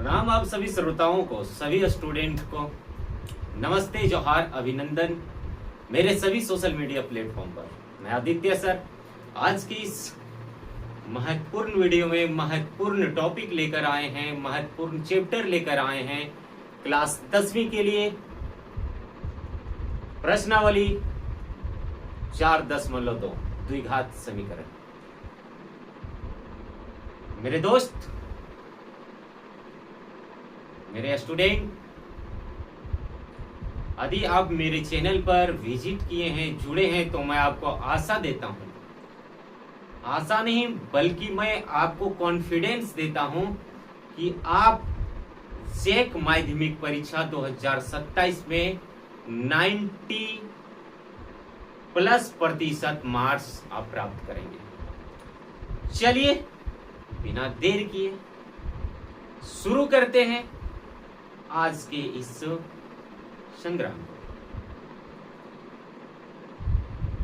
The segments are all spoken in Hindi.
प्रणाम आप सभी श्रोताओं को, सभी स्टूडेंट को नमस्ते, जोहार, अभिनंदन मेरे सभी सोशल मीडिया प्लेटफॉर्म पर। मैं आदित्य सर आज की इस महत्वपूर्ण वीडियो में महत्वपूर्ण टॉपिक लेकर आए हैं, महत्वपूर्ण चैप्टर लेकर आए हैं क्लास 10वीं के लिए। प्रश्नावली 4.2 द्विघात समीकरण। मेरे दोस्त, मेरे स्टूडेंट, यदि आप मेरे चैनल पर विजिट किए हैं, जुड़े हैं, तो मैं आपको आशा देता हूं, आशा नहीं बल्कि मैं आपको कॉन्फिडेंस देता हूं कि आप जैक माध्यमिक परीक्षा 2027 में 90+ मार्क्स आप प्राप्त करेंगे। चलिए बिना देर किए शुरू करते हैं आज के इस संग्राम को।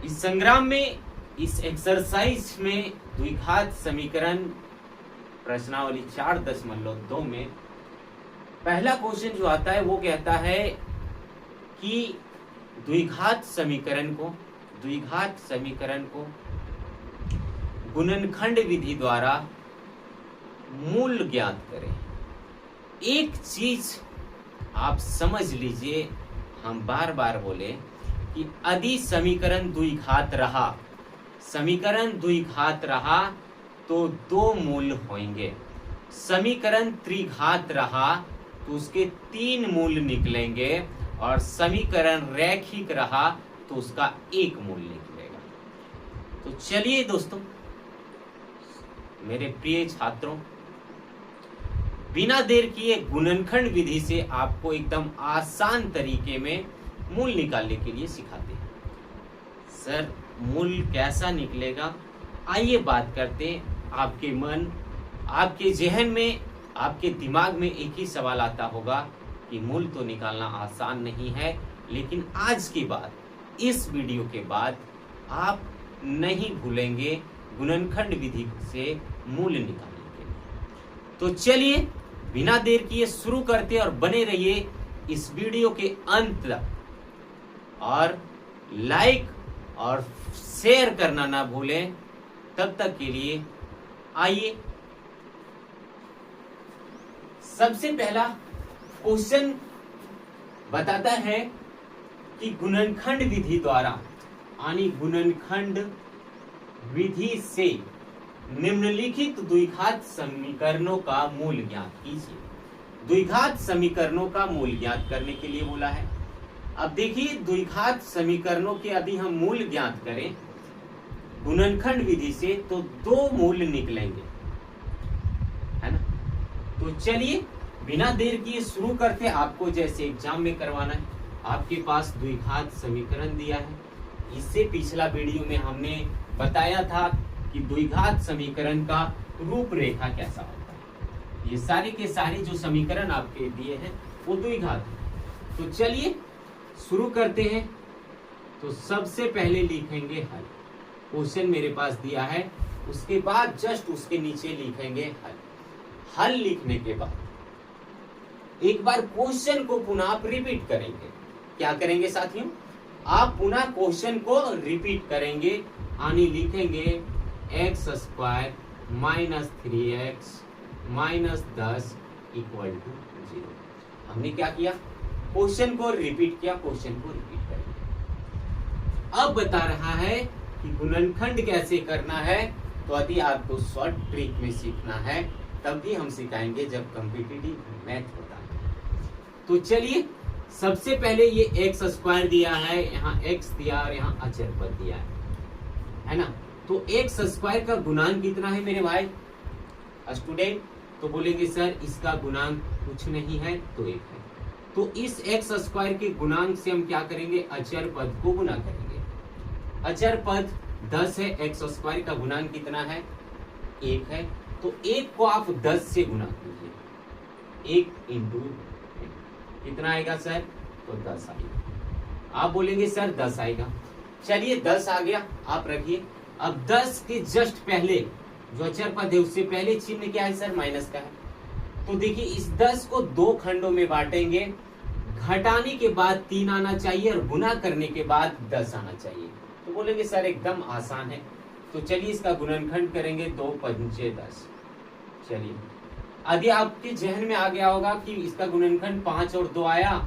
इस संग्राम में, इस एक्सरसाइज में द्विघात समीकरण प्रश्नावली 4.2 में पहला क्वेश्चन जो आता है वो कहता है कि द्विघात समीकरण को गुणनखंड विधि द्वारा मूल ज्ञात करें। एक चीज आप समझ लीजिए, हम बार बार बोले कि यदि समीकरण द्विघात रहा तो दो मूल होंगे। समीकरण त्रिघात रहा तो उसके 3 मूल निकलेंगे, और समीकरण रैखिक रहा तो उसका 1 मूल निकलेगा। तो चलिए दोस्तों, मेरे प्रिय छात्रों, बिना देर किए गुणनखंड विधि से आपको एकदम आसान तरीके में मूल निकालने के लिए सिखाते हैं। सर मूल कैसा निकलेगा, आइए बात करते हैं। आपके मन, आपके जहन में, आपके दिमाग में एक ही सवाल आता होगा कि मूल तो निकालना आसान नहीं है, लेकिन आज के बाद, इस वीडियो के बाद आप नहीं भूलेंगे गुणनखंड विधि से मूल निकालने के लिए। तो चलिए बिना देर किए शुरू करते और बने रहिए इस वीडियो के अंत तक, और लाइक और शेयर करना ना भूलें। तब तक के लिए आइए, सबसे पहला क्वेश्चन बताता है कि गुणनखंड विधि द्वारा, यानी गुणनखंड विधि से निम्नलिखित द्विघात समीकरणों का मूल ज्ञात कीजिए। द्विघात समीकरणों का मूल ज्ञात करने के लिए बोला है। अब देखिए, द्विघात समीकरणों के यदि हम मूल ज्ञात करें गुणनखंड विधि से तो 2 मूल निकलेंगे, है ना। तो चलिए बिना देर किए शुरू करते। आपको जैसे एग्जाम में करवाना है, आपके पास द्विघात समीकरण दिया है। इससे पिछला वीडियो में हमने बताया था कि द्विघात समीकरण का रूपरेखा कैसा होता है। ये सारे के सारे जो समीकरण आपके दिए हैं वो द्विघात है। तो चलिए शुरू करते हैं। तो सबसे पहले लिखेंगे हल। क्वेश्चन मेरे पास दिया है, उसके बाद जस्ट उसके नीचे लिखेंगे हल। हल लिखने के बाद एक बार क्वेश्चन को पुनः आप रिपीट करेंगे। क्या करेंगे साथियों? आप पुनः क्वेश्चन को रिपीट करेंगे, यानी लिखेंगे x² - 3x - 10 = 0। हमने क्या किया? क्वेश्चन को रिपीट किया, क्वेश्चन को रिपीट करेंगे। अब बता रहा है कि गुणनखंड कैसे करना है। तो यदि आपको शॉर्ट ट्रिक में सीखना है तब भी हम सिखाएंगे जब कॉम्पिटिटिव मैथ होता है। तो चलिए, सबसे पहले ये x² दिया है, यहाँ x दिया और यहाँ अचर पद दिया है ना। तो x² का गुणांक कितना है मेरे भाई स्टूडेंट? तो बोलेंगे सर इसका गुणांक कुछ नहीं है, तो 1 है। तो इस x² के गुणांक से हम क्या करेंगे? अचर पद को गुना करेंगे। अचर पद 10 है, x² का गुणांक कितना है? 1 है। तो 1 को आप 10 से गुना कीजिए। 1 × कितना आएगा सर? तो 10 आएगा। आप बोलेंगे सर 10 आएगा। चलिए 10 आ गया, आप रखिए। अब 10 के जस्ट पहले जो अचर पद है उससे पहले चिन्ह क्या है सर? माइनस का है। तो देखिए इस 10 को 2 खंडों में बांटेंगे, घटाने के बाद 3 आना चाहिए और गुना करने के बाद 10 आना चाहिए। तो बोलेंगे सर एकदम आसान है। तो चलिए इसका गुणनखंड करेंगे, 2 पंचे 10। चलिए यदि आपके जहन में आ गया होगा कि इसका गुणनखंड 5 और 2 आया,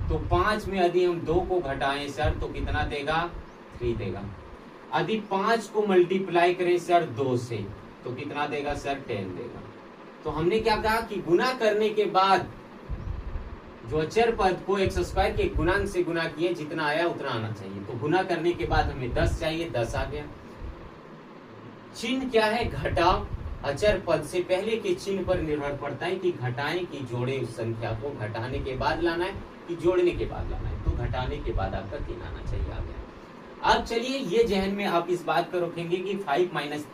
तो 5 में यदि हम 2 को घटाएं सर तो कितना देगा, 3 देगा। यदि 5 को मल्टीप्लाई करें सर 2 से तो कितना देगा सर, 10 देगा। तो हमने क्या कहा कि गुना करने के बाद जो अचर पद को एक्स स्क्वायर के गुणांक से गुना किए, जितना आया उतना आना चाहिए। तो गुना करने के बाद हमें 10 चाहिए, 10 आ गया। चिन्ह क्या है, घटाव। अचर पद से पहले के चिन्ह पर निर्भर पड़ता है कि घटाएं कि जोड़े, उस संख्या को घटाने के बाद लाना है कि जोड़ने के बाद लाना है। तो घटाने के बाद आपका 3 आना चाहिए, आ गया। अब चलिए ये जहन में आप इस बात को रखेंगे कि 5 माइनस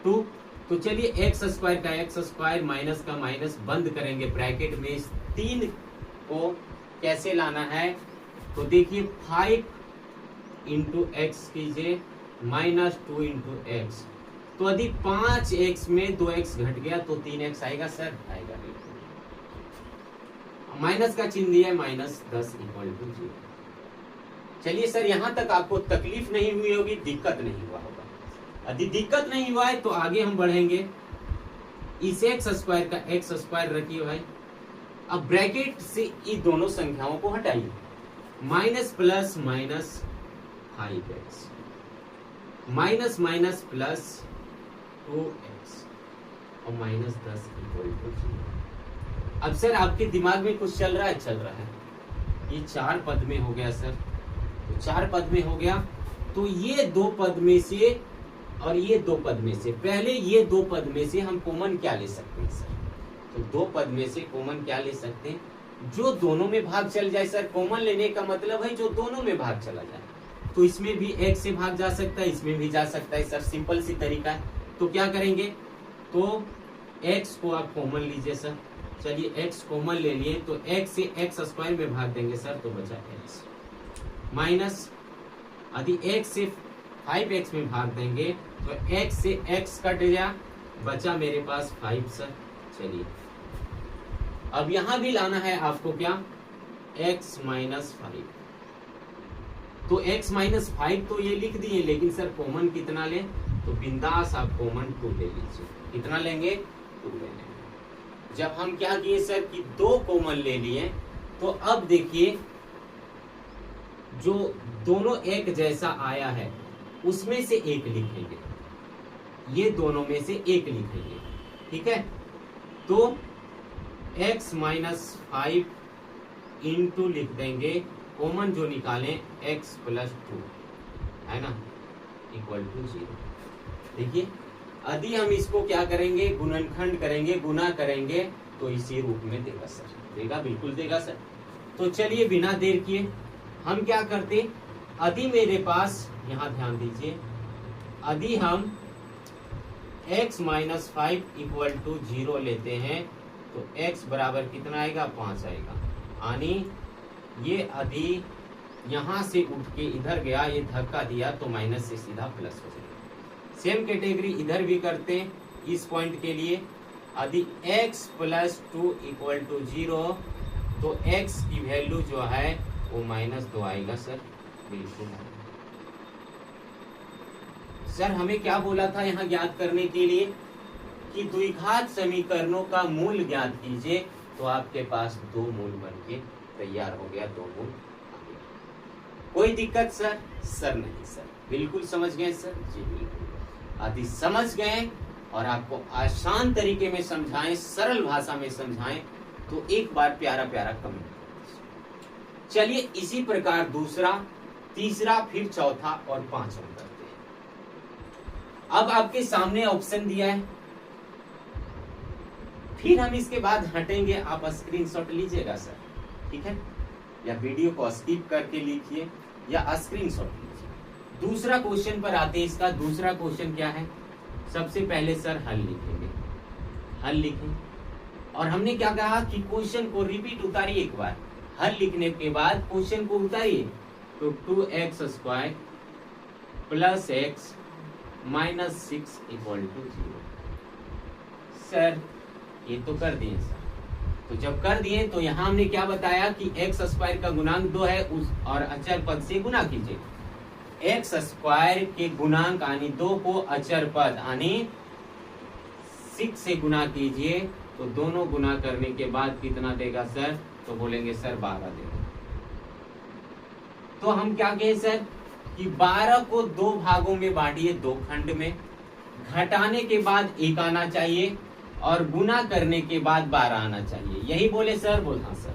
2, तो चलिए एक्स स्क्वायर का एक्स स्क्वायर माइनस का माइनस, बंद करेंगे ब्रैकेट में। 3 को कैसे लाना है, तो देखिए 5 इंटू एक्स कीजिए माइनस 2 इंटू एक्स। तो यदि 5x में 2x घट गया तो 3x आएगा सर, आएगा। माइनस का चिन्ह दिया है, माइनस 10 इक्वल टू 0। चलिए सर यहां तक आपको तकलीफ नहीं हुई होगी, दिक्कत नहीं हुआ होगा। यदि दिक्कत नहीं हुआ है तो आगे हम बढ़ेंगे। इस एक्स स्क्वायर का एक्स स्क्वायर रखिए भाई। अब ब्रैकेट से इन दोनों संख्याओं को हटाइए, minus plus minus 5x minus minus plus 2x और माइनस 10 इक्वल टू 0। अब सर आपके दिमाग में कुछ चल रहा है, चल रहा है। ये 4 पद में हो गया सर, तो 4 पद में हो गया। तो ये 2 पद में से और ये 2 पद में से, पहले ये 2 पद में से हम कॉमन क्या ले सकते हैं सर, तो 2 पद में से कॉमन क्या ले सकते हैं, जो दोनों में भाग चल जाए सर। कॉमन लेने का मतलब है जो दोनों में भाग चला जाए। तो इसमें भी x से भाग जा सकता है, इसमें भी जा सकता है सर, सिंपल सी तरीका है। तो क्या करेंगे, तो x को आप कॉमन लीजिए सर। चलिए x कॉमन ले लिए, तो x से x स्क्वायर में भाग देंगे सर, तो बचा x माइनस, यदि x से 5x में भाग देंगे तो x से x कट गया, बचा मेरे पास 5 सर। चलिए अब यहां भी लाना है आपको क्या, x माइनस 5। तो x माइनस 5 तो ये लिख दिए, लेकिन सर कॉमन कितना लें, तो बिंदास आप कॉमन 2 ले लीजिए। कितना लेंगे, 2 ले लेंगे। जब हम क्या किए सर कि 2 कॉमन ले लिए, तो अब देखिए जो दोनों एक जैसा आया है उसमें से एक लिखेंगे, ये दोनों में से एक लिखेंगे, ठीक है। तो x माइनस 5 इंटू लिख देंगे, कॉमन जो निकालें x प्लस 2 है ना, इक्वल टू 0। देखिए यदि हम इसको क्या करेंगे, गुणनखंड करेंगे, गुना करेंगे, तो इसी रूप में देगा सर, देगा, बिल्कुल देगा सर। तो चलिए बिना देर किए हम क्या करते, यदि मेरे पास, यहाँ ध्यान दीजिए, यदि हम x माइनस 5 इक्वल टू 0 लेते हैं तो x बराबर कितना आएगा, 5 आएगा। यानी ये यदि यहाँ से उठ के इधर गया, ये धक्का दिया, तो माइनस से सीधा प्लस हो जाएगा। सेम कैटेगरी इधर भी करते हैं इस पॉइंट के लिए। यदि x प्लस 2 इक्वल टू 0, तो x की वैल्यू जो है वो माइनस 2 आएगा सर, बिल्कुल। सर हमें क्या बोला था यहाँ ज्ञात करने के लिए कि द्विघात समीकरणों का मूल ज्ञात कीजिए, तो आपके पास 2 मूल बनके तैयार हो गया, 2 मूल। कोई दिक्कत सर? सर नहीं सर, बिल्कुल समझ गए सर जी, बिल्कुल। यदि समझ गए और आपको आसान तरीके में समझाएं, सरल भाषा में समझाएं, तो एक बार प्यारा प्यारा कमेंट। चलिए इसी प्रकार दूसरा, तीसरा, फिर चौथा और पांचवा करते हैं। अब आपके सामने ऑप्शन दिया है, फिर हम इसके बाद हटेंगे। आप स्क्रीनशॉट लीजिएगा सर, ठीक है, या वीडियो को स्किप करके लिखिए या स्क्रीनशॉट लीजिए। दूसरा क्वेश्चन पर आते हैं। इसका दूसरा क्वेश्चन क्या है, सबसे पहले सर हल लिखेंगे, हल लिखें। और हमने क्या कहा कि क्वेश्चन को रिपीट उतारिए एक बार, हल लिखने के बाद क्वेश्चन को उतारिए। तो 2x square plus x minus 6 equal to 0। Sir ये तो कर दिए सर, तो जब कर दिए तो यहाँ हमने क्या बताया कि एक्स स्क्वायर का गुणांक 2 है उस और अचर पद से गुना कीजिए। एक्स स्क्वायर के गुणांक यानी 2 को अचर पद यानी 6 से गुना कीजिए तो दोनों गुना करने के बाद कितना देगा सर? तो बोलेंगे सर 12 देगा। तो हम क्या कहें सर कि 12 को 2 भागों में बांटिए, 2 खंड में, घटाने के बाद 1 आना चाहिए और गुना करने के बाद 12 आना चाहिए। यही बोले सर? बोल हाँ सर।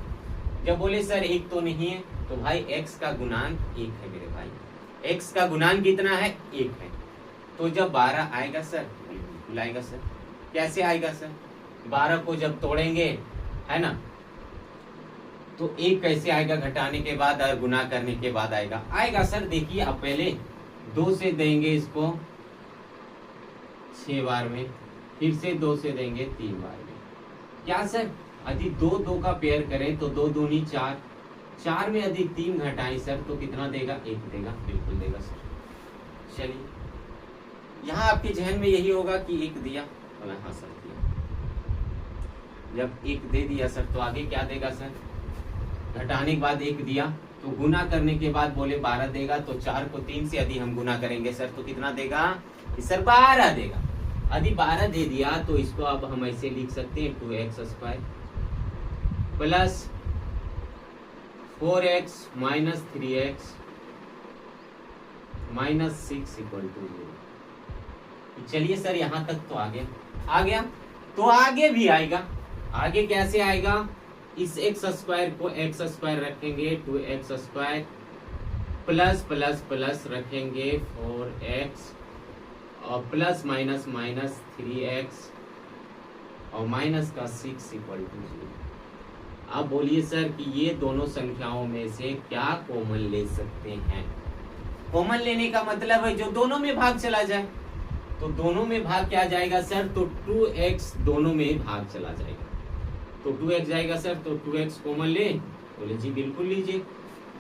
जब बोले सर 1 तो नहीं है तो भाई x का गुणांक 1 है मेरे भाई। x का गुणांक कितना है? 1 है। तो जब 12 आएगा सर, बिल्कुल आएगा सर। कैसे आएगा सर? 12 को जब तोड़ेंगे है ना तो 1 कैसे आएगा? घटाने के बाद और गुना करने के बाद आएगा सर। देखिए आप पहले 2 से देंगे इसको 6 बार में, फिर से 2 से देंगे 3 बार में। क्या सर? यदि 2 का पेयर करें तो 2 दूनी 4, 4 में यदि 3 घटाएं सर तो कितना देगा? 1 देगा। बिल्कुल देगा सर। चलिए यहाँ आपके जहन में यही होगा कि 1 दिया तो हाँ सर दिया। जब 1 दे दिया सर तो आगे क्या देगा सर? घटाने के बाद 1 दिया तो गुना करने के बाद बोले 12 देगा। तो 4 को 3 से यदि हम गुना करेंगे सर तो कितना देगा? सर 12 देगा। यदि 12 दे दिया तो इसको अब हम ऐसे लिख सकते हैं 2x square plus 4x minus 3x minus 6 equal to 0। चलिए सर यहाँ तक तो आ गया तो आगे भी आएगा। आगे कैसे आएगा? इस x स्क्वायर को x स्क्वायर रखेंगे 2x square plus plus plus रखेंगे 4x और प्लस माइनस माइनस 3x और माइनस का 6 इक्वल टू 0। अब बोलिए सर कि ये दोनों संख्याओं में से क्या कॉमन ले सकते हैं? कॉमन लेने का मतलब है जो दोनों में भाग चला जाए। तो दोनों में भाग क्या जाएगा सर? तो 2x दोनों में भाग चला जाएगा तो 2x जाएगा सर। तो 2x कॉमन ले? बोले जी बिल्कुल लीजिए।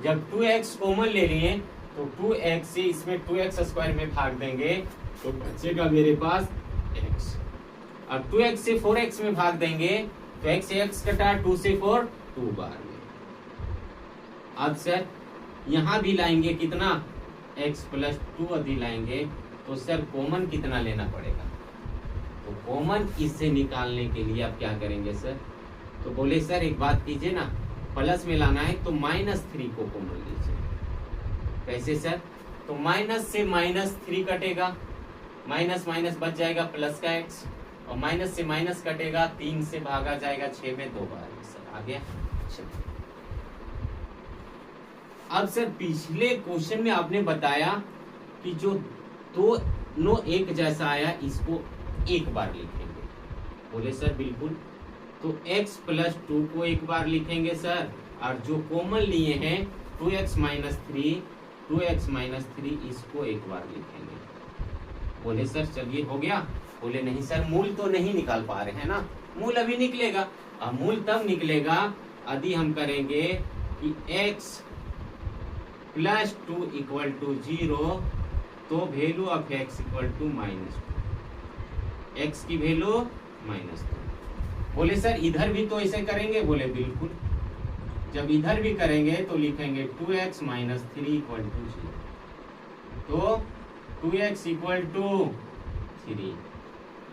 जब 2x कॉमन ले लिए तो 2x से इसमें 2x स्क्वायर में भाग देंगे तो बचेगा मेरे पास x। अब 2x से 4x में भाग देंगे तो x से x कटा, 2 से 4 2 बार में। अब सर यहाँ भी लाएंगे कितना? x प्लस 2 अधिक लाएंगे तो सर कॉमन कितना लेना पड़ेगा? तो कॉमन इससे निकालने के लिए आप क्या करेंगे सर? तो बोले सर एक बात कीजिए ना, प्लस में लाना है तो -3 को कॉमन लीजिए। कैसे सर? तो माइनस से -3 कटेगा, माइनस माइनस बच जाएगा प्लस का x और माइनस से माइनस कटेगा, 3 से भागा जाएगा 6 में 2 बार। सर आ गया। अब सर पिछले क्वेश्चन में आपने बताया कि जो दोनों एक जैसा आया इसको एक बार लिखेंगे। बोले सर बिल्कुल। तो x प्लस 2 को एक बार लिखेंगे सर और जो कॉमन लिए हैं 2x माइनस 3 इसको एक बार लिखेंगे। बोले सर चलिए हो गया। बोले नहीं सर मूल तो नहीं निकाल पा रहे हैं ना। मूल अभी निकलेगा। अब मूल तब निकलेगा यदि हम करेंगे कि x प्लस 2 इक्वल टू 0 तो value of x equal to -2। x की वैल्यू -2। बोले सर इधर भी तो ऐसे करेंगे? बोले बिल्कुल। जब इधर भी करेंगे तो लिखेंगे 2x माइनस 3 इक्वल टू 0। तो 2x इक्वल टू 3।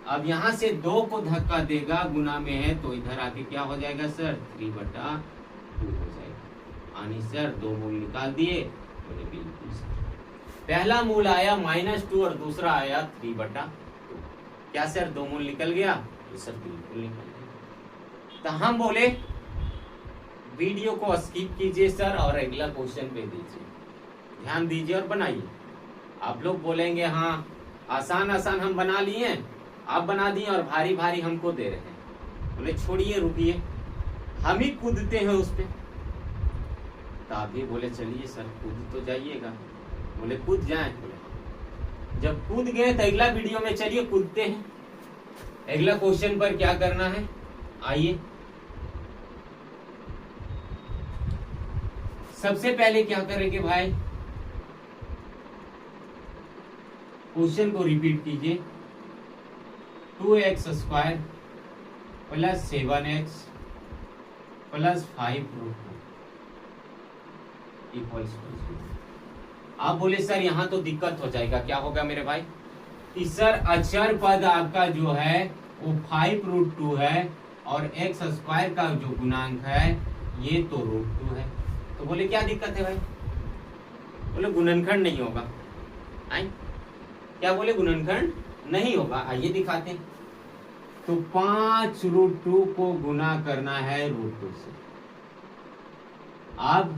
अब यहाँ से 2 को धक्का देगा, गुना में है तो इधर आके क्या हो जाएगा सर? 3/2 हो जाएगा। यानी सर 2 मूल निकाल दिए? बोले बिल्कुल सर। पहला मूल आया -2 और दूसरा आया 3/2। क्या सर 2 मूल निकल गया? तो सर बिल्कुल निकल गया। तो हम बोले वीडियो को स्किप कीजिए सर और अगला क्वेश्चन पे दीजिए, ध्यान दीजिए और बनाइए। आप लोग बोलेंगे हाँ आसान आसान हम बना लिए, आप बना दिए और भारी भारी हमको दे रहे हैं। बोले छोड़िए रुकिए, हम ही कूदते हैं उस पे। तो आप भी बोले चलिए सर कूद तो जाइएगा। बोले कूद जाए? बोले जब कूद गए तो अगला वीडियो में चलिए कूदते हैं। अगला क्वेश्चन पर क्या करना है आइए। सबसे पहले क्या करेंगे भाई, क्वेश्चन को रिपीट कीजिए। 2x square plus 7x plus 5√2 equals to 0। आप बोले सर यहाँ तो दिक्कत हो जाएगा, क्या होगा मेरे भाई कि सर अचर पद आपका जो है वो 5√2 है और एक्स स्क्वायर का जो गुणांक है ये तो √2 है। तो बोले क्या दिक्कत है भाई? बोले गुणनखंड नहीं होगा। आई क्या बोले? गुणनखंड नहीं होगा। आइए दिखाते हैं। तो 5√2 को गुना करना है √2 से। अब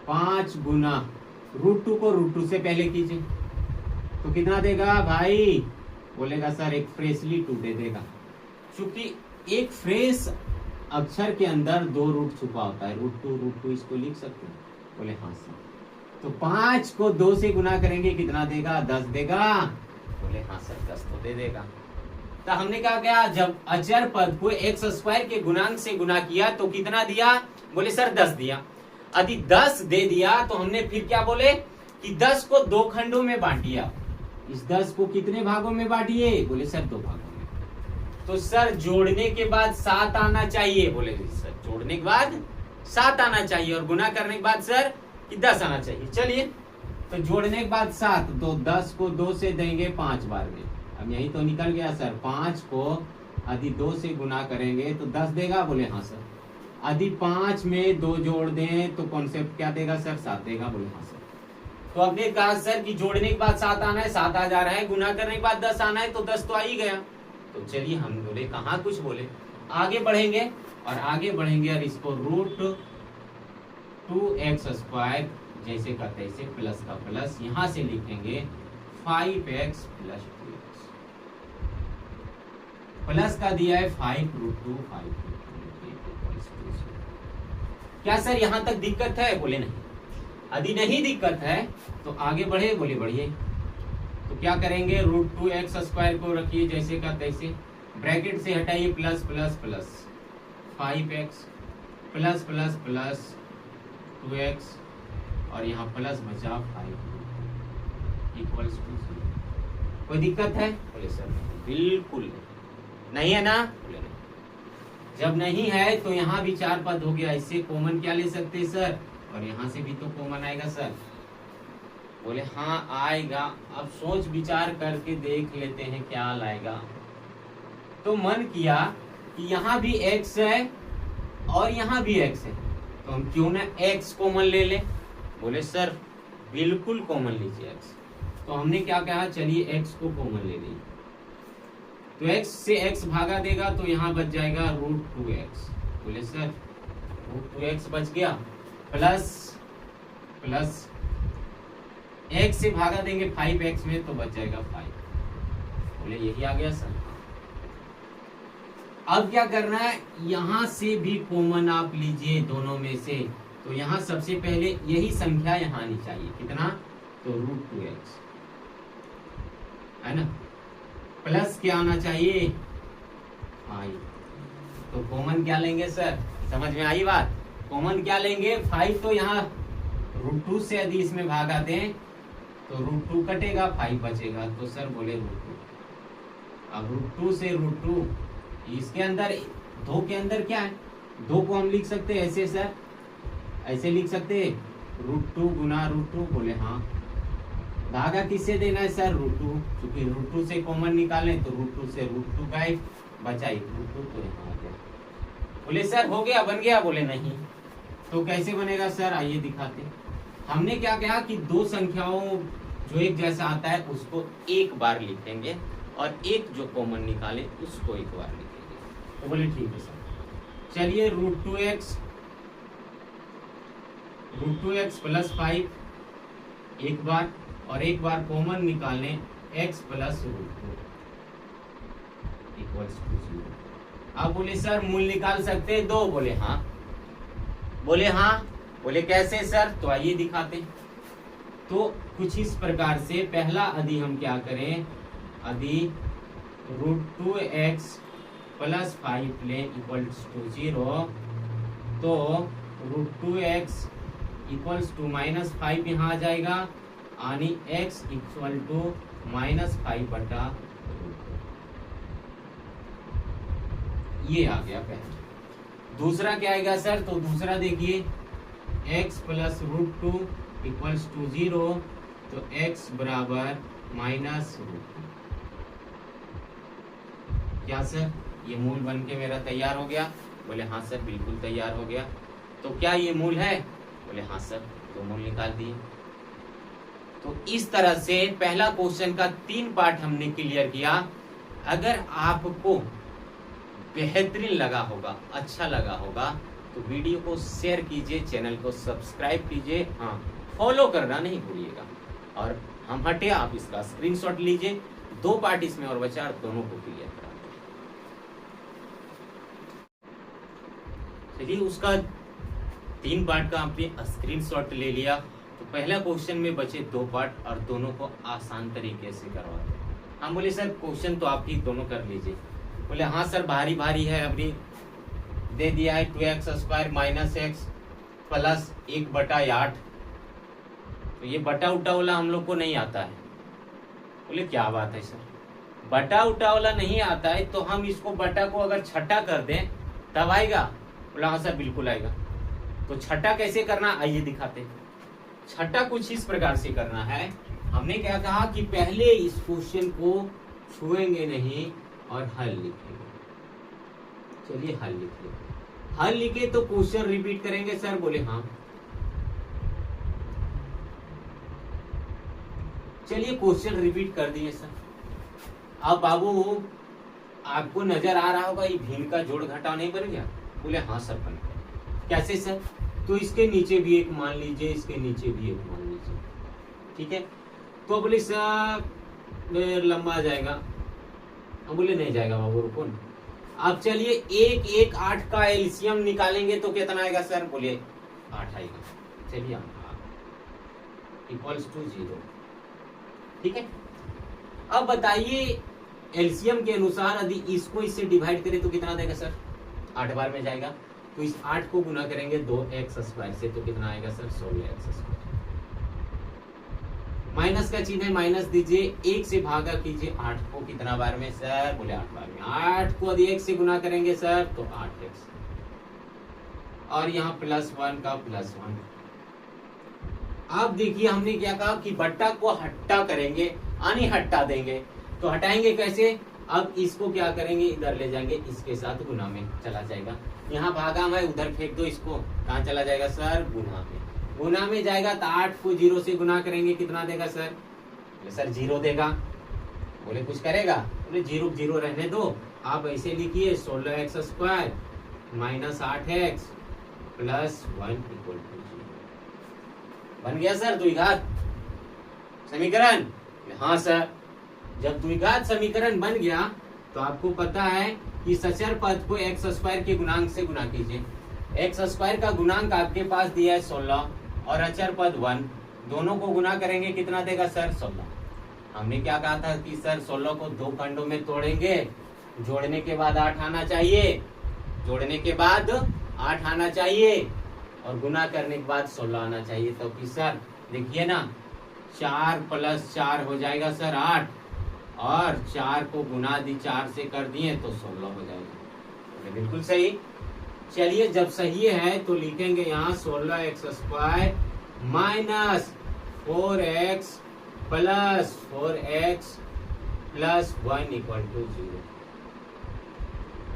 5 गुना √2 को √2 से पहले कीजिए तो कितना देगा भाई? बोलेगा सर एक फ्रेशली 2 दे देगा, क्योंकि एक फ्रेश अक्षर के अंदर 2 रूट छुपा होता है। √2 इसको लिख सकते हैं? बोले हाँ सर। तो 5 को 2 से गुना करेंगे कितना देगा? 10 देगा। बोले हाँ सर 10 तो दे देगा। तो हमने क्या किया? जब अचर पद को एक्स स्क्वायर के गुणांक से गुना किया तो कितना दिया? बोले सर 10 दिया। यदि 10 दे दिया तो हमने फिर क्या बोले कि 10 को 2 खंडों में बांटिया। इस 10 को कितने भागों में बांटिए? बोले सर 2 भागों में। तो सर जोड़ने के बाद 7 आना चाहिए। बोले सर जोड़ने के बाद 7 आना चाहिए और गुना करने के बाद सर कि 10 आना चाहिए। चलिए तो जोड़ने के बाद 7, तो 10 को 2 से देंगे 5 बार में। अब यही तो निकल गया सर। 5 को यदि 2 से गुना करेंगे तो 10 देगा। बोले हाँ सर। यदि 5 में 2 जोड़ दें तो कॉन्सेप्ट क्या देगा सर? 7 देगा। बोले हाँ सर। तो आपने कहा सर कि जोड़ने के बाद 7 आना है, 7 आ जा रहा है, गुना करने के बाद 10 आना है, तो 10 तो आ ही गया। तो चलिए हम बोले कहाँ कुछ बोले, आगे बढ़ेंगे और इसको √2x² जैसे का तैसे प्लस का प्लस यहां से लिखेंगे 5x + 2x। प्लस का दिया है 5√2 क्या सर यहां तक दिक्कत है? बोले नहीं। यदि नहीं दिक्कत है तो आगे बढ़े। बोले बढ़िए। तो क्या करेंगे? √2x² को रखिए जैसे का तैसे, ब्रैकेट से हटाइए plus plus plus 5x plus plus plus 2x और यहाँ प्लस बचा 5 इक्वल्स टू 0। कोई दिक्कत है? बोले सर बिल्कुल नहीं है ना? बोले नहीं। जब नहीं है तो यहाँ भी 4 पद हो गया, इससे कॉमन क्या ले सकते हैं सर? और यहाँ से भी तो कॉमन आएगा सर। बोले हाँ आएगा। अब सोच विचार करके देख लेते हैं क्या लाएगा। तो मन किया कि यहाँ भी x है और यहाँ भी x है, तो हम क्यों ना x कॉमन ले ले। बोले सर बिल्कुल कॉमन लीजिए x। तो हमने क्या कहा? चलिए x को कॉमन ले लीजिए। तो x से x भागा देगा तो यहाँ बच जाएगा √2x। बोले सर √2x बच गया, प्लस प्लस x से भागा देंगे 5x में तो बच जाएगा 5। बोले यही आ गया सर। अब क्या करना है? यहां से भी कॉमन आप लीजिए दोनों में से। तो यहां सबसे पहले यही संख्या यहां आनी चाहिए। कितना? तो √2x है ना। प्लस क्या आना चाहिए? 5। तो कॉमन क्या लेंगे सर? समझ में आई बात? कॉमन क्या लेंगे? 5 तो यहाँ √2 से यदि इसमें भागा दें तो √2 कटेगा, 5 बचेगा। तो सर बोले √2। अब √2 से √2 इसके अंदर 2 के अंदर क्या है? 2 को हम लिख सकते हैं ऐसे सर, ऐसे लिख सकते हैं √2 गुना √2। बोले हाँ। भागा किससे देना है सर? √2। क्योंकि √2 से कॉमन निकालें तो √2 से √2 गायब, बचा √2 तो यहाँ आ गया। बोले सर हो गया, बन गया? बोले नहीं। तो कैसे बनेगा सर? आइए दिखाते। हमने क्या कहा कि 2 संख्याओं जो एक जैसा आता है उसको एक बार लिखेंगे और एक जो कॉमन निकाले उसको एक बार लिखेंगे। तो बोले ठीक है सर। चलिए √2x प्लस 5 एक बार और एक बार कॉमन निकालें x प्लस √2 इक्वल्स टू 0। अब बोले सर मूल निकाल सकते हैं 2? बोले हाँ। बोले हाँ। बोले कैसे सर? तो आइए दिखाते। तो कुछ इस प्रकार से पहला यदि हम क्या करें, यदि √2x प्लस 5 लें इक्वल्स टू 0 तो √2x इक्वल्स टू -5 यहाँ आ जाएगा, यानी x इक्वल टू -5 बटा √2। ये आ गया पहले। दूसरा क्या आएगा सर? तो दूसरा देखिए x plus root 2 equals to 0, तो x बराबर माइनस रूट 2। क्या सर ये मूल बन के मेरा तैयार हो गया? बोले हाँ सर बिल्कुल तैयार हो गया। तो क्या ये मूल है? बोले हाँ सर, तो मूल निकाल दिए। तो इस तरह से पहला क्वेश्चन का 3 पार्ट हमने क्लियर किया। अगर आपको बेहतरीन लगा होगा, अच्छा लगा होगा, तो वीडियो को शेयर कीजिए, चैनल को सब्सक्राइब कीजिए, हाँ फॉलो करना नहीं भूलिएगा। और हम हटे, आप इसका स्क्रीनशॉट लीजिए। 2 पार्ट इसमें और बचा, दोनों को क्लियर करा। चलिए उसका 3 पार्ट का आपने स्क्रीनशॉट ले लिया। तो पहला क्वेश्चन में बचे 2 पार्ट और दोनों को आसान तरीके से करवाते हैं। हम बोले सर क्वेश्चन तो आप ही दोनों कर लीजिए। बोले हाँ सर भारी भारी है, अभी दे दिया है 2x² माइनस x प्लस 1/8। तो ये बटा उटा वाला हम लोग को नहीं आता है। बोले क्या बात है सर, बटा उटा वाला नहीं आता है तो हम इसको बटा को अगर छठा कर दें तब आएगा? बोला हाँ सर बिल्कुल आएगा। तो छठा कैसे करना आइए दिखाते हैं। छठा कुछ इस प्रकार से करना है। हमने क्या कहा कि पहले इस क्वेश्चन को छुएंगे नहीं और हल लिखेंगे। चलिए हल लिखिए। हल लिखे तो क्वेश्चन रिपीट करेंगे सर? बोले हाँ। चलिए क्वेश्चन रिपीट कर दिए सर। अब बाबू आपको नजर आ रहा होगा ये भिन्न का जोड़ घटाव नहीं बन गया? बोले हाँ सर बन गया। कैसे सर? तो इसके नीचे भी एक मान लीजिए, इसके नीचे भी एक मान लीजिए, ठीक है। तो बोले सर लंबा जाएगा। अब बोले नहीं जाएगा बाबू रुको। अब चलिए 1 1 8 का एलसीएम निकालेंगे तो कितना आएगा सर? बोलिए 8 आएगा। चलिए इक्वल्स टू 0, ठीक है। अब बताइए एलसीएम के अनुसार यदि इसको इससे डिवाइड करें तो कितना देगा सर? 8 बार में जाएगा। तो इस 8 को गुना करेंगे 2x² से तो कितना आएगा सर? 16x²। माइनस का चिन्ह है, माइनस दीजिए, 1 से भागा कीजिए 8 को कितना बार में सर? बोले 8 बार में। 8 को यदि 1 से गुना करेंगे सर तो 8x, और यहाँ +1 का +1। अब देखिए हमने क्या कहा कि बट्टा को हट्टा करेंगे यानी हट्टा देंगे। तो हटाएंगे कैसे? अब इसको क्या करेंगे, इधर ले जाएंगे, इसके साथ गुना में चला जाएगा। यहाँ भागा में उधर फेंक दो इसको, कहाँ चला जाएगा सर? गुना में। गुना में जाएगा तो 8 को 0 से गुना करेंगे कितना देगा सर? सर 0 देगा। बोले कुछ करेगा? बोले 0 0 रहने दो। आप ऐसे लिखिए 16x² minus 8x plus 1 equal to 0। बन गया सर द्विघात समीकरण? हाँ सर। जब द्विघात समीकरण बन गया तो आपको पता है कि सचर पद को x² के गुणांक से गुना कीजिए। x² का गुणांक आपके पास दिया है 16 और अचर पद 1, दोनों को गुना करेंगे कितना देगा सर? 16। हमने क्या कहा था कि सर 16 को 2 खंडों में तोड़ेंगे, जोड़ने के बाद 8 आना चाहिए, जोड़ने के बाद 8 आना चाहिए और गुना करने के बाद 16 आना चाहिए। तो कि सर देखिए ना 4 + 4 हो जाएगा सर 8, और 4 को गुना 4 से कर दिए तो 16 हो जाएगा। बिल्कुल सही। चलिए जब सही है तो लिखेंगे यहाँ 16x² minus 4x plus 4x plus 1 equal to 0।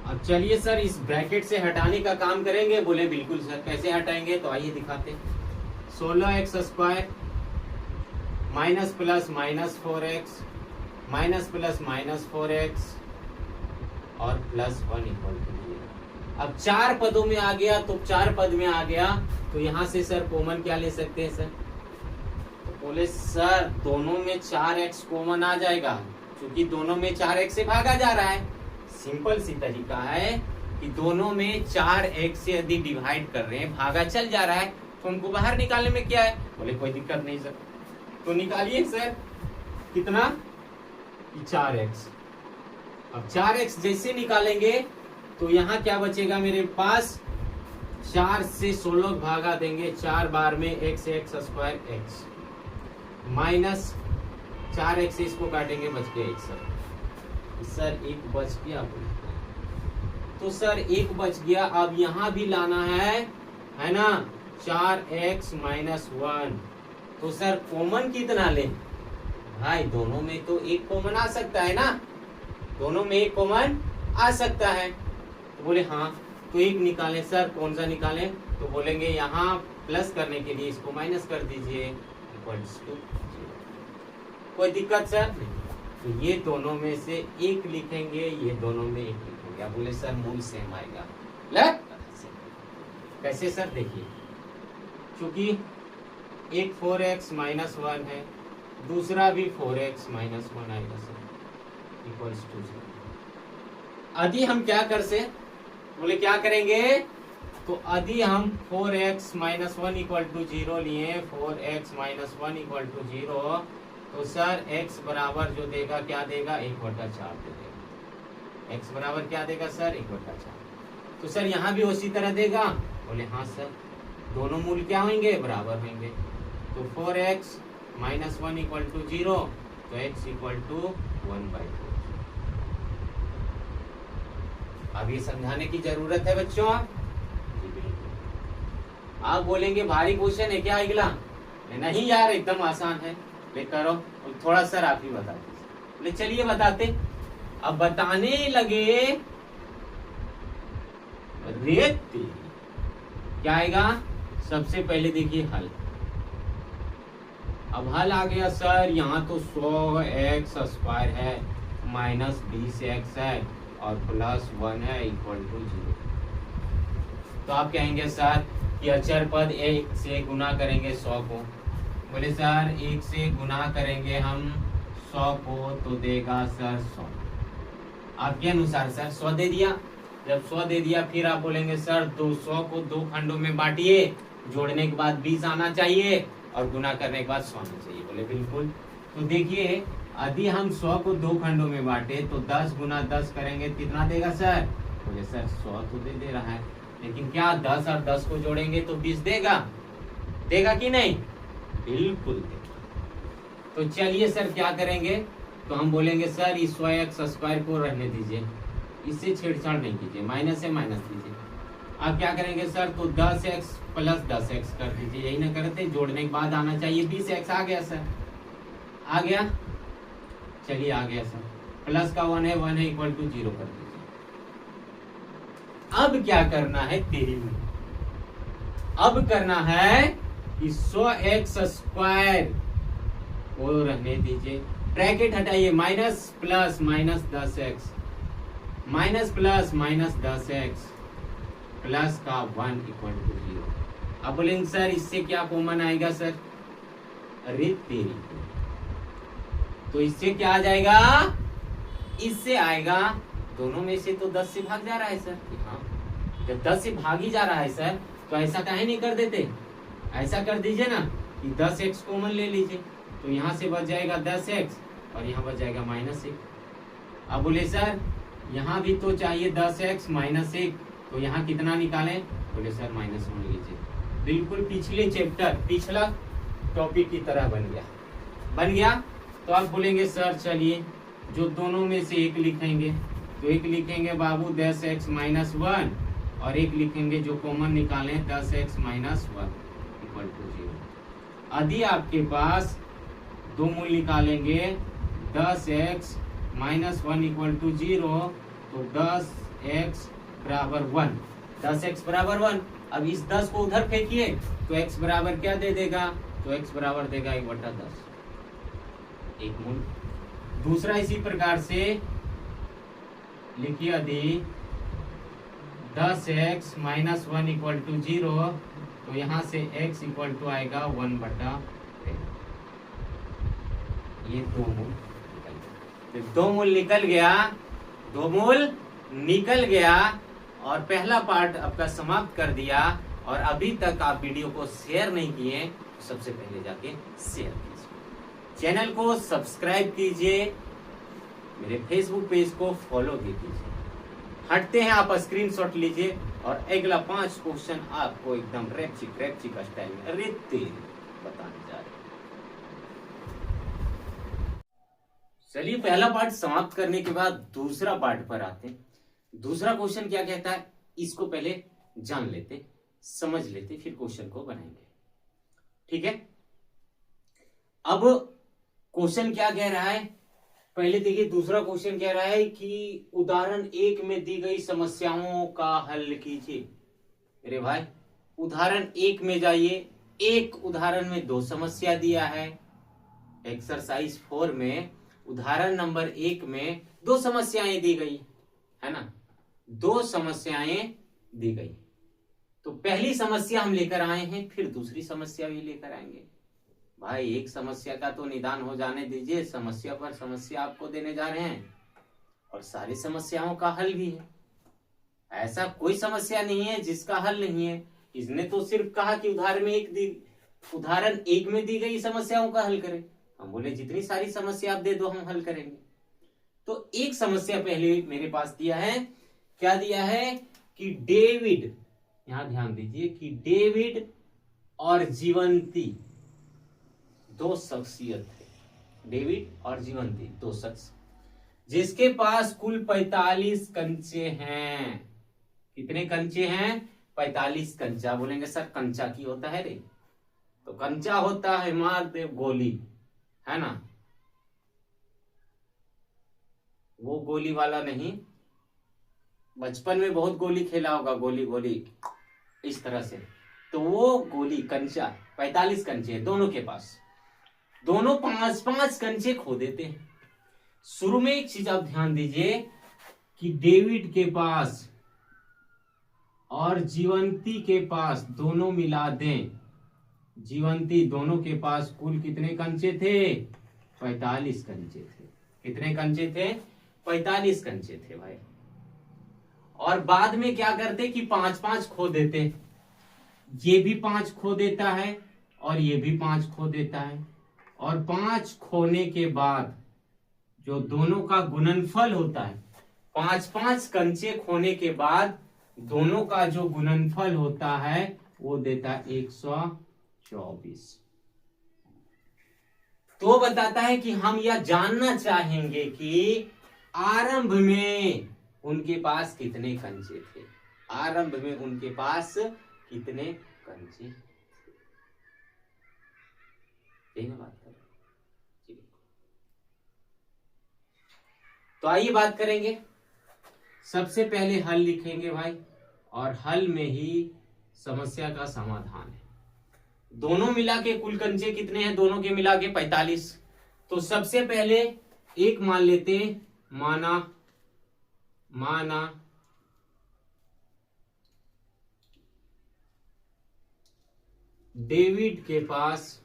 अब चलिए सर इस ब्रैकेट से हटाने का काम करेंगे? बोले बिल्कुल सर। कैसे हटाएंगे? तो आइए दिखाते हैं। 16x² minus plus minus 4x minus plus minus 4x और प्लस 1 इक्वल टू 0। अब 4 पदों में आ गया तो 4 पद में आ गया तो यहाँ से सर कॉमन क्या ले सकते हैं सर? तो बोले सर दोनों में 4x कॉमन आ जाएगा, क्योंकि दोनों में 4x से भागा जा रहा है। सिंपल सी तरीका है कि दोनों में 4x से यदि डिवाइड कर रहे हैं, भागा चल जा रहा है, तो उनको बाहर निकालने में क्या है? बोले कोई दिक्कत नहीं सर। तो निकालिए सर कितना? 4x। अब 4x जैसे निकालेंगे तो यहाँ क्या बचेगा मेरे पास? 4 से 16 भागा देंगे 4 बार में x² x माइनस 4x से इसको काटेंगे बच के 1 सर। एक बच गया। तो सर एक बच गया। अब यहाँ भी लाना है ना, 4x माइनस 1। तो सर कॉमन कितना ले भाई, दोनों में तो एक कॉमन आ सकता है ना, दोनों में एक कॉमन आ सकता है। तो बोले हाँ, तो एक निकालें। सर कौन सा निकालें? तो बोलेंगे यहाँ प्लस करने के लिए इसको माइनस कर दीजिए, इक्वल्स टू 0। कोई दिक्कत सर? तो ये दोनों में से एक लिखेंगे, ये दोनों में एक लिखेंगे। अब बोले सर मूल सेम आएगा। कैसे सर? देखिए, क्योंकि एक 4x माइनस 1 है, दूसरा भी 4x माइनस 1 आएगा सर, इक्वल्स टू 0। यदि हम क्या कर से बोले क्या करेंगे? तो यदि हम 4x माइनस 1 इक्वल टू 0 लिए, 4x माइनस 1 इक्वल टू 0, तो सर x बराबर जो देगा क्या देगा? 1/4 दे देगा। x बराबर क्या देगा सर? 1/4। तो सर यहाँ भी उसी तरह देगा? बोले हाँ सर, दोनों मूल क्या होंगे? बराबर होंगे। तो 4x माइनस 1 इक्वल टू 0, तो x इक्वल टू 1/4। अब ये समझाने की जरूरत है बच्चों? आप बोलेंगे भारी क्वेश्चन है क्या अगला? नहीं यार, एकदम आसान है, ले करो। थोड़ा सर आप ही बता दीजिए। ले चलिए बताते। अब बताने लगे, रेत क्या आएगा? सबसे पहले देखिए हल। अब हल आ गया सर, यहाँ तो 100x स्क्वायर है, माइनस 20x है और प्लस 1 है, इक्वल टू 0। तो आप कहेंगे सर कि अचर पद 1 से गुना करेंगे 100 को। बोले सर 1 से गुना करेंगे हम 100 को तो देगा सर 100। आपके अनुसार सर 100 दे दिया। जब 100 दे दिया फिर आप बोलेंगे सर 200 को 2 खंडों में बांटिए, जोड़ने के बाद 20 आना चाहिए और गुना करने के बाद 100 आना चाहिए। बोले बिल्कुल। तो देखिए, यदि हम 100 को 2 खंडों में बांटे तो 10 गुना 10 करेंगे, कितना देगा सर? बोले सर 100 तो दे रहा है, लेकिन क्या 10 और 10 को जोड़ेंगे तो 20 देगा? देगा कि नहीं? बिल्कुल देगा। तो चलिए सर क्या करेंगे? तो हम बोलेंगे सर इस 100x स्क्वायर को रहने दीजिए, इससे छेड़छाड़ नहीं कीजिए, माइनस से माइनस लीजिए। आप क्या करेंगे सर? तो 10x प्लस 10x कर दीजिए, यही ना करते? जोड़ने के बाद आना चाहिए 20x। आ गया सर, आ गया। चलिए आ गया सर, प्लस का 1 है इक्वल टू 0 कर दीजिए। अब क्या करना है तेरी में? अब करना है कि 100x स्क्वायर वो रहने दीजिए, ब्रैकेट हटाइए, minus plus minus 10x, minus plus minus 10x plus का 1 इक्वल टू 0। अब बोलेंगे सर इससे क्या कॉमन आएगा सर? अरे तेरी, तो इससे क्या आ जाएगा? इससे आएगा, दोनों में से तो 10 से भाग जा रहा है सर। हाँ, जब 10 से भाग ही जा रहा है सर, तो ऐसा काहे नहीं कर देते? ऐसा कर दीजिए ना कि 10x कॉमन ले लीजिए, तो यहाँ से बच जाएगा 10x और यहाँ बच जाएगा -1। अब बोले सर यहाँ भी तो चाहिए 10x -1, तो यहाँ कितना निकालें? बोले सर -1 लीजिए। बिल्कुल पिछले चैप्टर, पिछला टॉपिक की तरह बन गया। तो आप बोलेंगे सर चलिए जो दोनों में से एक लिखेंगे, तो एक लिखेंगे बाबू 10x -1 और एक लिखेंगे जो कॉमन निकालें 10x -1 इक्वल टू 0। यदि आपके पास दो मूल निकालेंगे 10x -1 इक्वल टू 0, तो 10x बराबर 1, 10x बराबर 1। अब इस 10 को उधर फेंकिए तो x बराबर क्या दे देगा? तो x बराबर देगा 1/10, एक मूल। दूसरा इसी प्रकार से लिखिए, यदि 10x -1 इक्वल टू 0, तो यहाँ से x इक्वल टू आएगा 1/10। ये दो मूल निकल गया और पहला पार्ट आपका समाप्त कर दिया। और अभी तक आप वीडियो को शेयर नहीं किए, तो सबसे पहले जाके शेयर कीजिए, चैनल को सब्सक्राइब कीजिए, मेरे फेसबुक पेज को फॉलो भी कीजिए। हटते हैं, आप स्क्रीनशॉट लीजिए और अगला 5 क्वेश्चन आपको एकदम रैप्चिक स्टाइल में बताने जा रहे हैं। चलिए पहला पार्ट समाप्त करने के बाद दूसरा पार्ट पर आते हैं। दूसरा क्वेश्चन क्या कहता है, इसको पहले जान लेते, समझ लेते, फिर क्वेश्चन को बनाएंगे। ठीक है, अब क्वेश्चन क्या कह रहा है, पहले देखिए दूसरा क्वेश्चन कह रहा है कि उदाहरण 1 में दी गई समस्याओं का हल कीजिए। मेरे भाई उदाहरण 1 में जाइए, एक उदाहरण में 2 समस्या दिया है। एक्सरसाइज 4 में उदाहरण नंबर 1 में 2 समस्याएं दी गई है ना, 2 समस्याएं दी गई। तो पहली समस्या हम लेकर आए हैं, फिर दूसरी समस्या भी लेकर आएंगे। भाई एक समस्या का तो निदान हो जाने दीजिए, समस्या पर समस्या आपको देने जा रहे हैं और सारी समस्याओं का हल भी है। ऐसा कोई समस्या नहीं है जिसका हल नहीं है। इसने तो सिर्फ कहा कि उदाहरण 1 में दी गई समस्याओं का हल करें। हम बोले जितनी सारी समस्या आप दे दो हम हल करेंगे। तो एक समस्या पहले मेरे पास दिया है, क्या दिया है कि डेविड, यहां ध्यान दीजिए कि डेविड और जीवंती 2 शख्सियत थे। डेविड और जीवंती 2 शख्स, जिसके पास कुल 45 कंचे हैं। कितने कंचे हैं? 45 कंचा। बोलेंगे सर कंचा की होता है रे, तो कंचा होता है मार दे गोली, है ना, वो गोली वाला नहीं। बचपन में बहुत गोली खेला होगा, गोली गोली इस तरह से, तो वो गोली कंचा 45 कंचे है दोनों के पास। दोनों 5-5 कंचे खो देते हैं। शुरू में एक चीज आप ध्यान दीजिए कि डेविड के पास और जीवंती के पास दोनों मिला दें, जीवंती दोनों के पास कुल कितने कंचे थे? 45 कंचे थे। कितने कंचे थे? 45 कंचे थे भाई। और बाद में क्या करते कि 5-5 खो देते, ये भी 5 खो देता है और ये भी 5 खो देता है। और 5 खोने के बाद जो दोनों का गुणनफल होता है, 5-5 कंचे खोने के बाद दोनों का जो गुणनफल होता है वो देता है 124। तो बताता है कि हम यह जानना चाहेंगे कि आरंभ में उनके पास कितने कंचे थे। आरंभ में उनके पास कितने कंचे थे, बात करें। तो आइए बात करेंगे। सबसे पहले हल लिखेंगे भाई, और हल में ही समस्या का समाधान है। दोनों मिला के कुल कंचे कितने हैं? दोनों के मिला के 45। तो सबसे पहले एक मान लेते हैं, माना डेविड के पास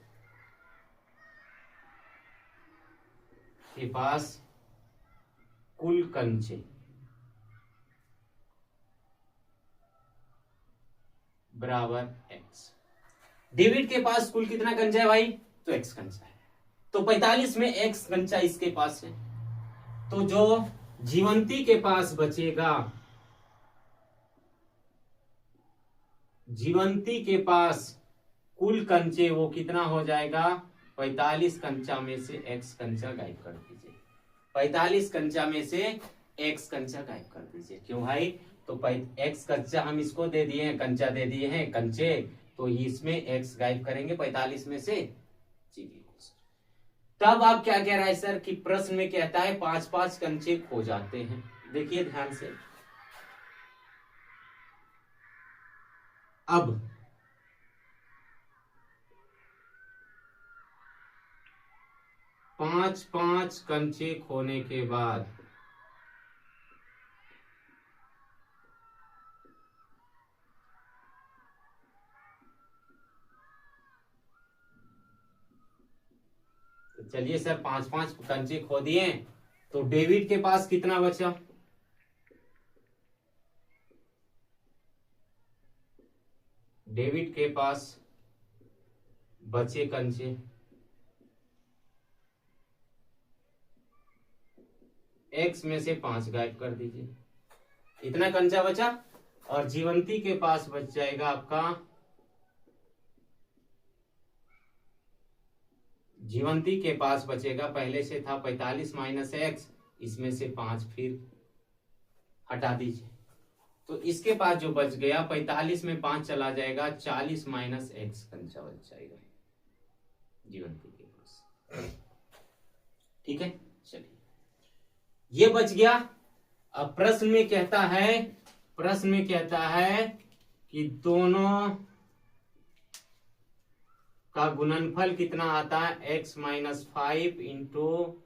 कुल कंचे बराबर x। डेविड के पास कुल कितना कंचा है भाई? तो x कंचा है। तो 45 में x कंचा इसके पास है। तो जो जीवंती के पास बचेगा, जीवंती के पास कुल कंचे वो कितना हो जाएगा? 45 कंचा में से x कंचा गायब कर दीजिए। 45 कंचा में से x कंचा गायब कर दीजिए। क्यों भाई? तो x कंचा हम इसको दे दिए हैं, कंचा दे दिए हैं कंचे, तो इसमें x गायब करेंगे 45 में से। जी तब आप क्या कह रहा है सर कि प्रश्न में कहता है 5-5 कंचे खो जाते हैं। देखिए ध्यान से, अब पांच कंचे खोने के बाद चलिए सर 5-5 कंचे खो दिए, तो डेविड के पास कितना बचा? डेविड के पास बचे कंचे x में से 5 गायब कर दीजिए, इतना कंचा बचा। और जीवंती के पास बच जाएगा आपका, जीवंती के पास बचेगा, पहले से था 45 माइनस x, इसमें से 5 फिर हटा दीजिए, तो इसके पास जो बच गया 45 में 5 चला जाएगा, 40 माइनस एक्स कंचा बच जाएगा जीवन के पास। ठीक है, चलिए ये बच गया। अब प्रश्न में कहता है कि दोनों का गुणनफल कितना आता है, x minus 5 into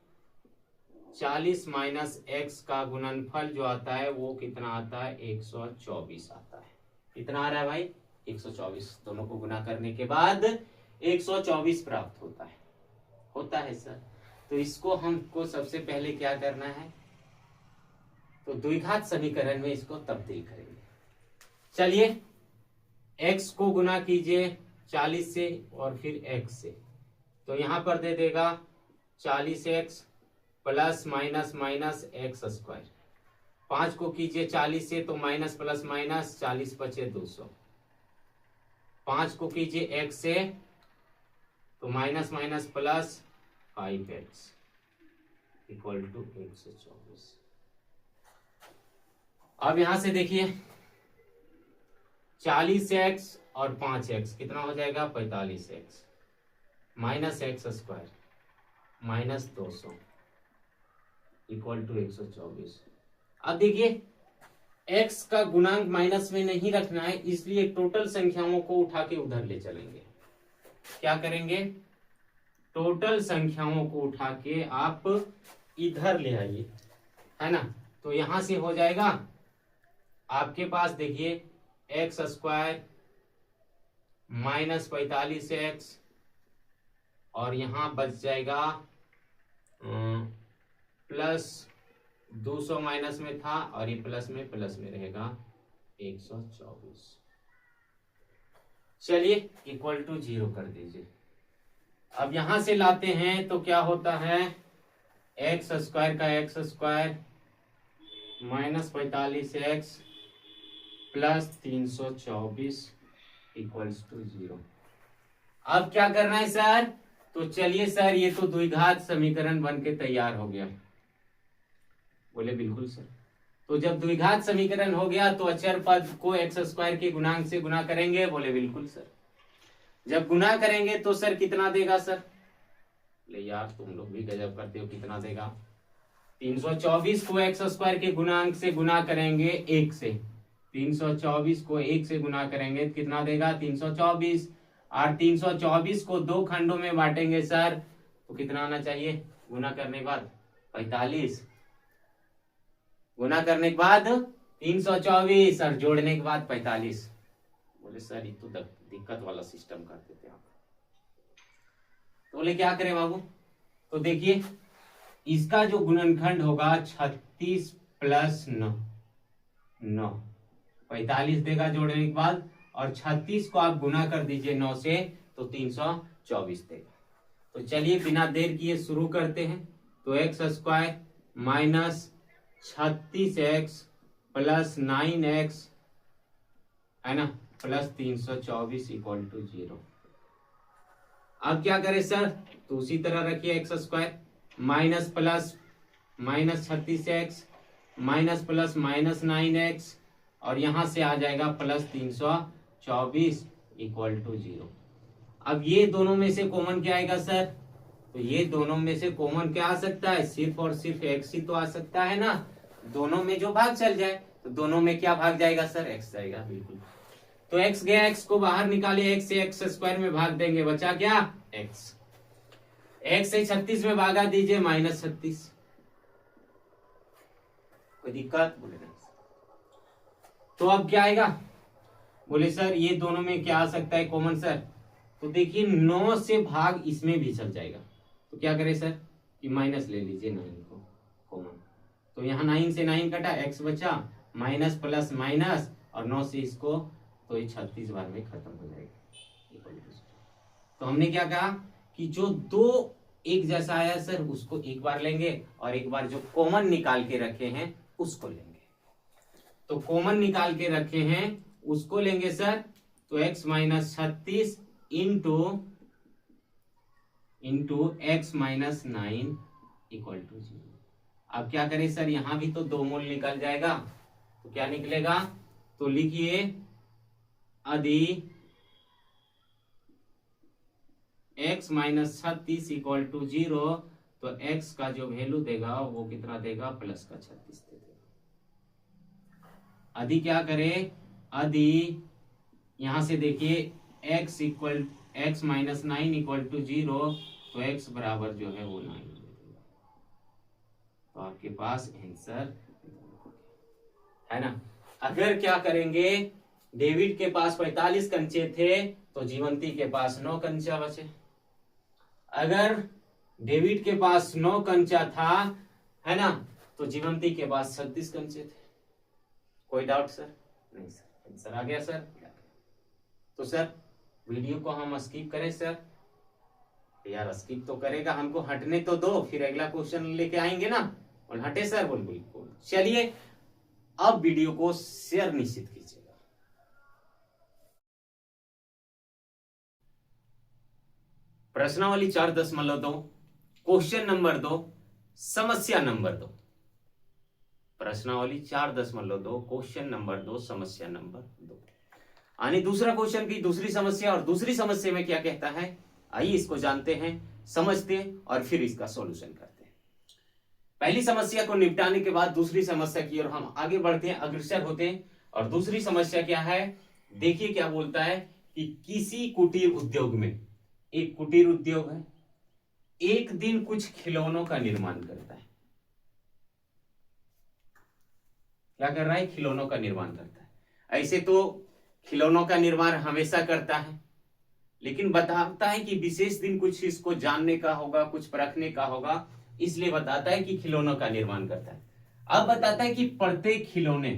40 minus x का गुणनफल जो आता है वो कितना आता है, 124 आता है। कितना आ रहा है भाई, 124। दोनों को गुना करने के बाद 124 प्राप्त होता है सर। तो इसको हमको सबसे पहले क्या करना है, तो द्विघात समीकरण में इसको तब्दील करेंगे। चलिए x को गुना कीजिए 40 से और फिर x से, तो यहां पर दे देगा 40x plus minus minus x square. 5 को कीजिए 40 से तो माइनस प्लस माइनस 40 बचे 200। 5 को कीजिए x से तो minus minus plus 5x equal to 124। अब यहां से देखिए 40x और 5x कितना हो जाएगा, 45x minus x square minus 200 equal to 124। अब देखिए x का गुणांक माइनस में नहीं रखना है, इसलिए टोटल संख्याओं को उठा के उधर ले चलेंगे। क्या करेंगे, टोटल संख्याओं को उठा के आप इधर ले आइए, है ना। तो यहां से हो जाएगा आपके पास, देखिए एक्स स्क्वायर माइनस 45x और यहां बच जाएगा प्लस 200 माइनस में था और ये प्लस में रहेगा 124। चलिए इक्वल टू 0 कर दीजिए। अब यहां से लाते हैं तो क्या होता है, एक्स स्क्वायर का x square minus 45x plus 324 equals to 0। अब क्या करना है सर, तो चलिए सर ये तो द्विघात समीकरण बन के तैयार हो गया। बोले बिल्कुल सर। तो जब द्विघात समीकरण हो गया तो अचर पद को एक्स स्क्वायर के गुणांक से गुना करेंगे। बोले बिल्कुल सर। जब गुना करेंगे तो सर कितना देगा सर, ले यार तुम लोग भी गजब करते हो, कितना देगा, 324 को एक्स स्क्वायर के गुणांक से गुना करेंगे 1 से, 324 को 1 से गुना करेंगे कितना देगा 324, और 324 को 2 खंडों में बांटेंगे सर तो कितना आना चाहिए, गुना करने के बाद 45, गुना करने के बाद 324 और जोड़ने के बाद 45। बोले सर ये तो दिक्कत वाला सिस्टम कर देते आप। तो बोले क्या करें बाबू, तो देखिए इसका जो गुणनखंड होगा 36 प्लस 9 45 देगा जोड़ने के बाद, और 36 को आप गुना कर दीजिए 9 से तो 324 देगा। तो चलिए बिना देर किए शुरू करते हैं। तो x square minus 36x plus 9x है ना प्लस 324 इक्वल टू 0। अब क्या करें सर, तो उसी तरह रखिए x square minus plus minus 36x minus plus minus 9x और यहां से आ जाएगा प्लस 324 इक्वल टू 0। अब ये दोनों में से कॉमन क्या आएगा सर, तो ये दोनों में से कॉमन क्या आ सकता है, सिर्फ और सिर्फ x ही तो आ सकता है ना। दोनों में जो भाग चल जाए तो दोनों में क्या भाग जाएगा सर, x जाएगा। बिल्कुल, तो x गया, x को बाहर निकालिए, x से x स्क्वायर में भाग देंगे, बचा क्या x। x से 36 में भागा दीजिए माइनस 36। कोई दिक्कत, बोले नहीं। तो अब क्या आएगा, बोले सर ये दोनों में क्या आ सकता है कॉमन सर, तो देखिए 9 से भाग इसमें भी चल जाएगा। तो क्या करें सर कि माइनस ले लीजिए 9 को कॉमन, तो यहाँ 9 से 9 कटा, x बचा माइनस प्लस माइनस और 9 से इसको, तो ये 36 बार में खत्म हो जाएगा। तो हमने क्या कहा कि जो दो एक जैसा आया सर उसको एक बार लेंगे और एक बार जो कॉमन निकाल के रखे हैं उसको लेंगे। तो कॉमन निकाल के रखे हैं उसको लेंगे सर, तो x minus 36 into x minus 9 equal to 0। अब क्या करें सर, यहां भी तो 2 मूल निकल जाएगा, तो क्या निकलेगा, तो लिखिए यदि x माइनस 36 इक्वल टू 0, तो x का जो वैल्यू देगा वो कितना देगा, प्लस का 36 दे देगा। यदि क्या करे, यदि यहां से देखिए x माइनस 9 इक्वल टू 0, तो x बराबर जो है वो 9 दे देगा। तो आपके पास आंसर है ना। अगर क्या करेंगे, डेविड के पास 45 कंचे थे तो जीवंती के पास 9 कंचा बचे। अगर डेविड के पास 9 कंचा था, है ना, तो जीवंती के पास 36 कंचे थे। कोई डाउट सर? नहीं सर, आंसर आ गया सर। तो सर वीडियो को हम स्किप करें सर? यार स्किप तो करेगा, हमको हटने तो दो, फिर अगला क्वेश्चन लेके आएंगे ना। और हटे सर? बोल बिल्कुल। चलिए अब वीडियो को शेयर निश्चित कीजिएगा। प्रश्नावली 4.2, क्वेश्चन नंबर 2, समस्या नंबर 2। प्रश्नावली 4.2, क्वेश्चन नंबर 2, समस्या नंबर 2। यानी दूसरा क्वेश्चन की दूसरी समस्या, और दूसरी समस्या में क्या कहता है, आइए इसको जानते हैं, समझते हैं और फिर इसका सॉल्यूशन करते हैं। पहली समस्या को निपटाने के बाद दूसरी समस्या की ओर हम आगे बढ़ते हैं, अग्रसर होते हैं। और दूसरी समस्या क्या है, देखिए क्या बोलता है कि किसी कुटीर उद्योग में, एक कुटीर उद्योग है, एक दिन कुछ खिलौनों का निर्माण करता है। क्या कर रहा है, खिलौनों का निर्माण करता है। ऐसे तो खिलौनों का निर्माण हमेशा करता है, लेकिन बताता है कि विशेष दिन कुछ इसको जानने का होगा, कुछ परखने का होगा, इसलिए बताता है कि खिलौनों का निर्माण करता है। अब बताता है कि प्रत्येक खिलौने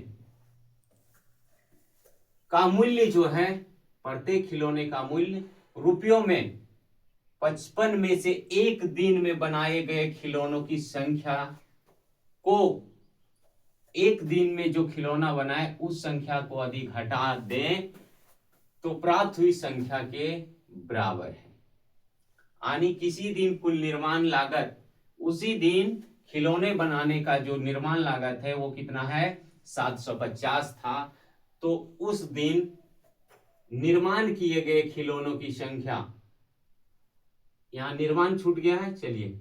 का मूल्य जो है, प्रत्येक खिलौने का मूल्य रुपयों में 55 में से एक दिन में बनाए गए खिलौनों की संख्या को, एक दिन में जो खिलौना बनाए उस संख्या को यदि घटा दें तो प्राप्त हुई संख्या के बराबर है। यानी किसी दिन कुल निर्माण लागत, उसी दिन खिलौने बनाने का जो निर्माण लागत है वो कितना है, 750 था। तो उस दिन निर्माण किए गए खिलौनों की संख्या, यहां निर्माण छूट गया है, चलिए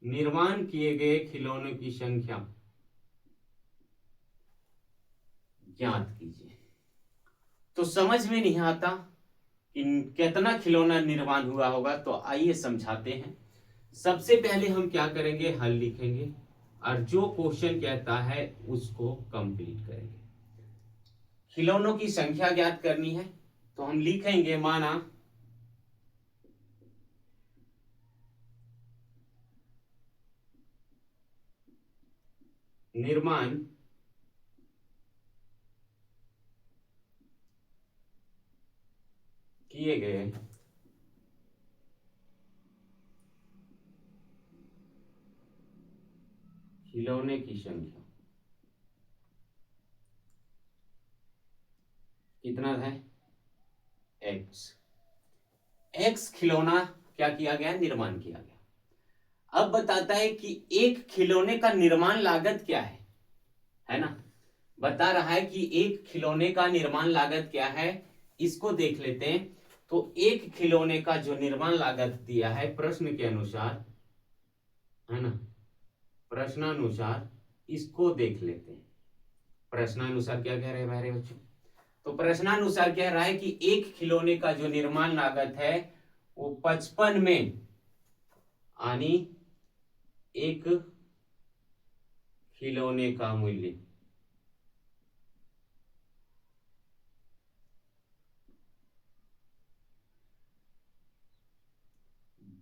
निर्माण किए गए खिलौनों की संख्या ज्ञात कीजिए। तो समझ में नहीं आता कि कितना खिलौना निर्माण हुआ होगा, तो आइए समझाते हैं। सबसे पहले हम क्या करेंगे, हल लिखेंगे और जो क्वेश्चन कहता है उसको कंप्लीट करेंगे। खिलौनों की संख्या ज्ञात करनी है, तो हम लिखेंगे, माना निर्माण किए गए खिलौने की संख्या कितना है, x खिलौना क्या किया गया, निर्माण किया गया। अब बताता है कि एक खिलौने का निर्माण लागत क्या है ना, बता रहा है कि एक खिलौने का निर्माण लागत क्या है, इसको देख लेते हैं। तो एक खिलौने का जो निर्माण लागत दिया है प्रश्न के अनुसार, है ना, प्रश्नानुसार इसको देख लेते हैं। प्रश्नानुसार क्या कह रहे हैं मेरे बच्चों, तो प्रश्नानुसार कह रहा है कि एक खिलौने का जो निर्माण लागत है वो 55 में, यानी एक खिलौने का मूल्य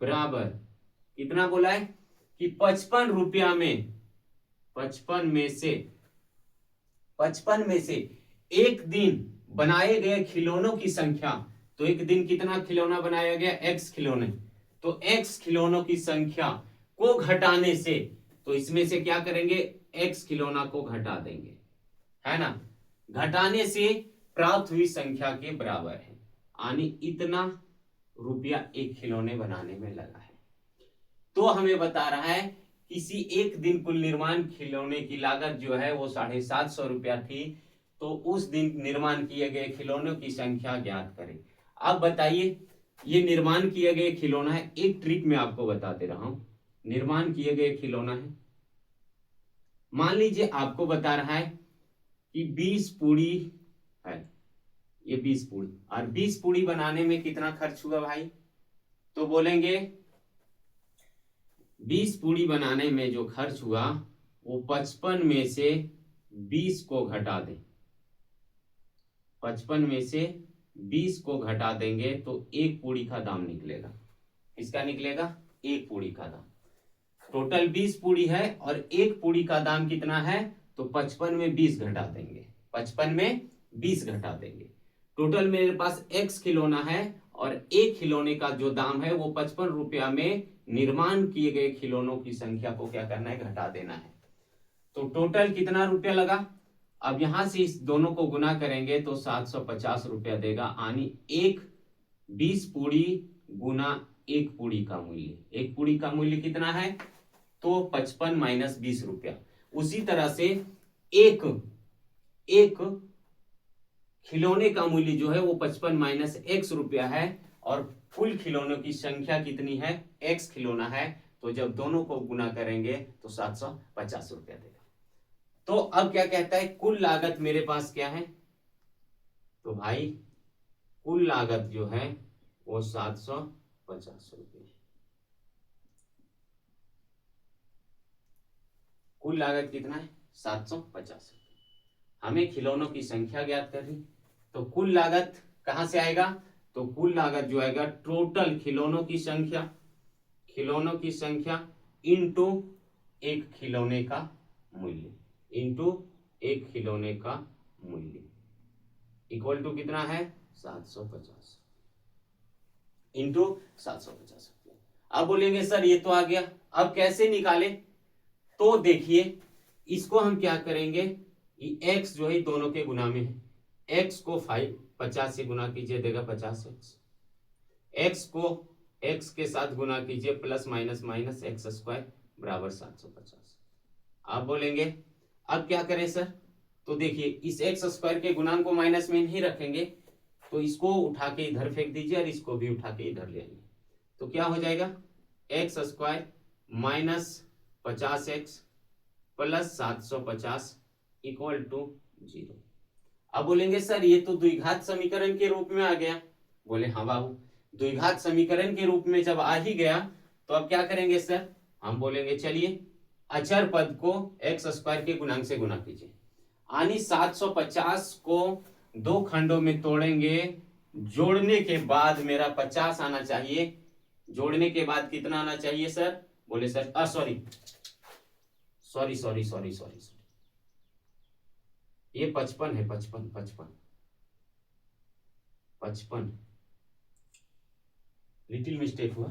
बराबर कितना बोला है कि 55 रुपया में, 55 में से एक दिन बनाए गए खिलौनों की संख्या। तो एक दिन कितना खिलौना बनाया गया, x खिलौने, तो x खिलौनों की संख्या को घटाने से, तो इसमें से क्या करेंगे, x खिलौना को घटा देंगे, है ना, घटाने से प्राप्त हुई संख्या के बराबर है। यानी इतना रुपया एक खिलौने बनाने में लगा है। तो हमें बता रहा है किसी एक दिन कुल निर्माण खिलौने की लागत जो है वो 750 रुपया थी, तो उस दिन निर्माण किए गए खिलौनों की संख्या ज्ञात करें। अब बताइए, ये निर्माण किए गए खिलौना है, एक ट्रिक मैं आपको बता दे रहा हूं। निर्माण किए गए खिलौना है, मान लीजिए आपको बता रहा है कि 20 पूड़ी है, ये 20 पूड़ी, और 20 पूड़ी बनाने में कितना खर्च हुआ भाई? तो बोलेंगे 20 पूड़ी बनाने में जो खर्च हुआ वो 55 में से 20 को घटा दें। 55 में से 20 को घटा देंगे तो एक पूड़ी का दाम निकलेगा। किसका निकलेगा? एक पूड़ी का दाम। टोटल 20 पूड़ी है और एक पूड़ी का दाम कितना है? तो 55 में 20 घटा देंगे, 55 में 20 घटा देंगे। टोटल मेरे पास x खिलौना है और एक खिलौने का जो दाम है वो 55 रुपया में निर्माण किए गए खिलौनों की संख्या को क्या करना है? घटा देना है। तो टोटल कितना रुपया लगा? अब यहां से इस दोनों को गुना करेंगे तो 750 रुपया देगा, यानी एक 20 पूड़ी गुना एक पूड़ी का मूल्य। एक पूड़ी का मूल्य कितना है? तो 55 माइनस 20 रुपया। उसी तरह से एक खिलौने का मूल्य जो है वो 55 माइनस x रुपया है, और कुल खिलौनों की संख्या कितनी है? x खिलौना है, तो जब दोनों को गुना करेंगे तो 750 रुपया देगा। तो अब क्या कहता है? कुल लागत मेरे पास क्या है? तो भाई कुल लागत जो है वो 750 रुपये। कुल लागत कितना है? 750 रुपये। हमें खिलौनों की संख्या ज्ञात करनी, तो कुल लागत कहां से आएगा? तो कुल लागत जो आएगा टोटल खिलौनों की संख्या इंटू एक खिलौने का मूल्य, इक्वल टू कितना है? 750 इंटू 750 रुपये। अब बोलेंगे सर ये तो आ गया, अब कैसे निकाले? तो देखिए, इसको हम क्या करेंगे, x जो है दोनों के गुना में है, x को 50 से गुना कीजिए, देगा 50x। x को x के साथ गुना कीजिए, plus minus minus x square बराबर 750। आप बोलेंगे अब क्या करें सर? तो देखिए, इस x स्क्वायर के गुणांक को माइनस में नहीं रखेंगे, तो इसको उठा के इधर फेंक दीजिए और इसको भी उठा के इधर ले आइए। तो क्या हो जाएगा? x square minus 50x plus 750 equal to 0। अब बोलेंगे सर ये तो द्विघात समीकरण के रूप में आ गया। बोले हाँ बाबू, द्विघात समीकरण के रूप में जब आ ही गया तो अब क्या करेंगे सर? हम बोलेंगे चलिए अचर पद को x स्क्वायर के गुणांक से गुना कीजिए, यानी 750 को दो खंडों में तोड़ेंगे, जोड़ने के बाद मेरा 50 आना चाहिए। जोड़ने के बाद कितना आना चाहिए सर? बोले सर सॉरी, ये 55 है, 55 लिटिल मिस्टेक हुआ,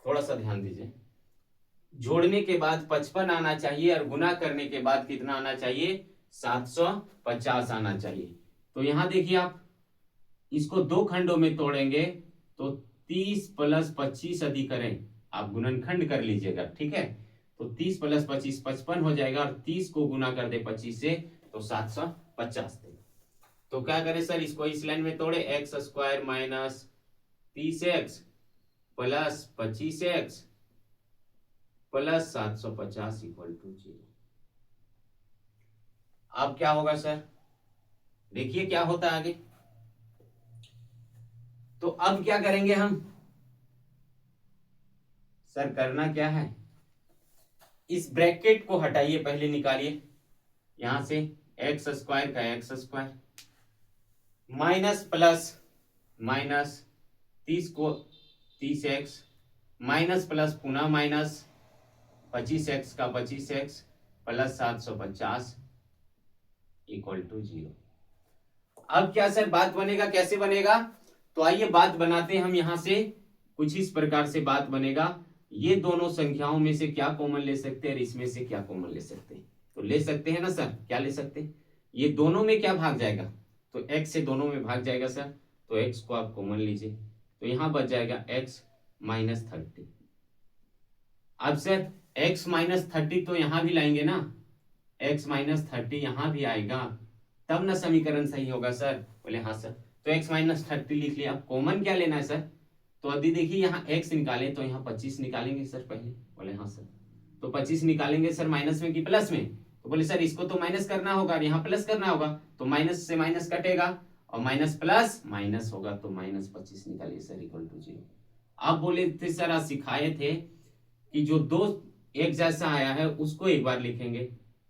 थोड़ा सा ध्यान दीजिए। जोड़ने के बाद 55 आना चाहिए और गुना करने के बाद कितना आना चाहिए? 750 आना चाहिए। तो यहां देखिए, आप इसको दो खंडों में तोड़ेंगे तो 30 प्लस 25 यदि करें, आप गुणनखंड कर लीजिएगा, ठीक है? तो 30 प्लस 25 55 हो जाएगा, और 30 को गुना कर दे 25 से तो 750 देगा। तो क्या करें सर? इसको इस लाइन में तोड़े, x square minus 30x plus 25x plus 750 equal to 0। अब क्या होगा सर? देखिए क्या होता है आगे। तो अब क्या करेंगे हम सर? करना क्या है, इस ब्रैकेट को हटाइए, पहले निकालिए यहां से, एक्स स्क्वायर का x square minus plus minus 30 को 30x माइनस प्लस पुनः माइनस 25x का 25x प्लस 750 इक्वल टू 0। अब क्या सर बात बनेगा? कैसे बनेगा? तो आइए बात बनाते हैं हम यहां से। कुछ इस प्रकार से बात बनेगा, ये दोनों संख्याओं में से क्या कॉमन ले सकते हैं और इसमें से क्या कॉमन ले सकते हैं? तो ले सकते हैं ना सर? क्या ले सकते हैं? ये दोनों में क्या भाग जाएगा? तो x से दोनों में भाग जाएगा सर, तो x को आप कॉमन लीजिए, तो यहां बच जाएगा x माइनस 30। अब सर x माइनस 30 तो यहां भी लाएंगे ना, x माइनस 30 यहां भी आएगा, तब ना समीकरण सही होगा सर। बोले हाँ सर। तो x माइनस 30 लिख लिया। अब कॉमन क्या लेना है सर? तो अभी देखिए यहाँ x निकाले तो यहाँ 25 निकालेंगे सर पहले। बोले हाँ सर। तो 25 निकालेंगे सर माइनस में कि प्लस में? तो बोले सर इसको तो माइनस करना होगा और यहाँ प्लस करना होगा, तो माइनस से माइनस कटेगा और माइनस प्लस माइनस होगा, तो माइनस 25 निकालिए सर इक्वल टू 0। आप बोले थे सर, आज सिखाए थे कि जो दो एक जैसा आया है उसको एक बार लिखेंगे,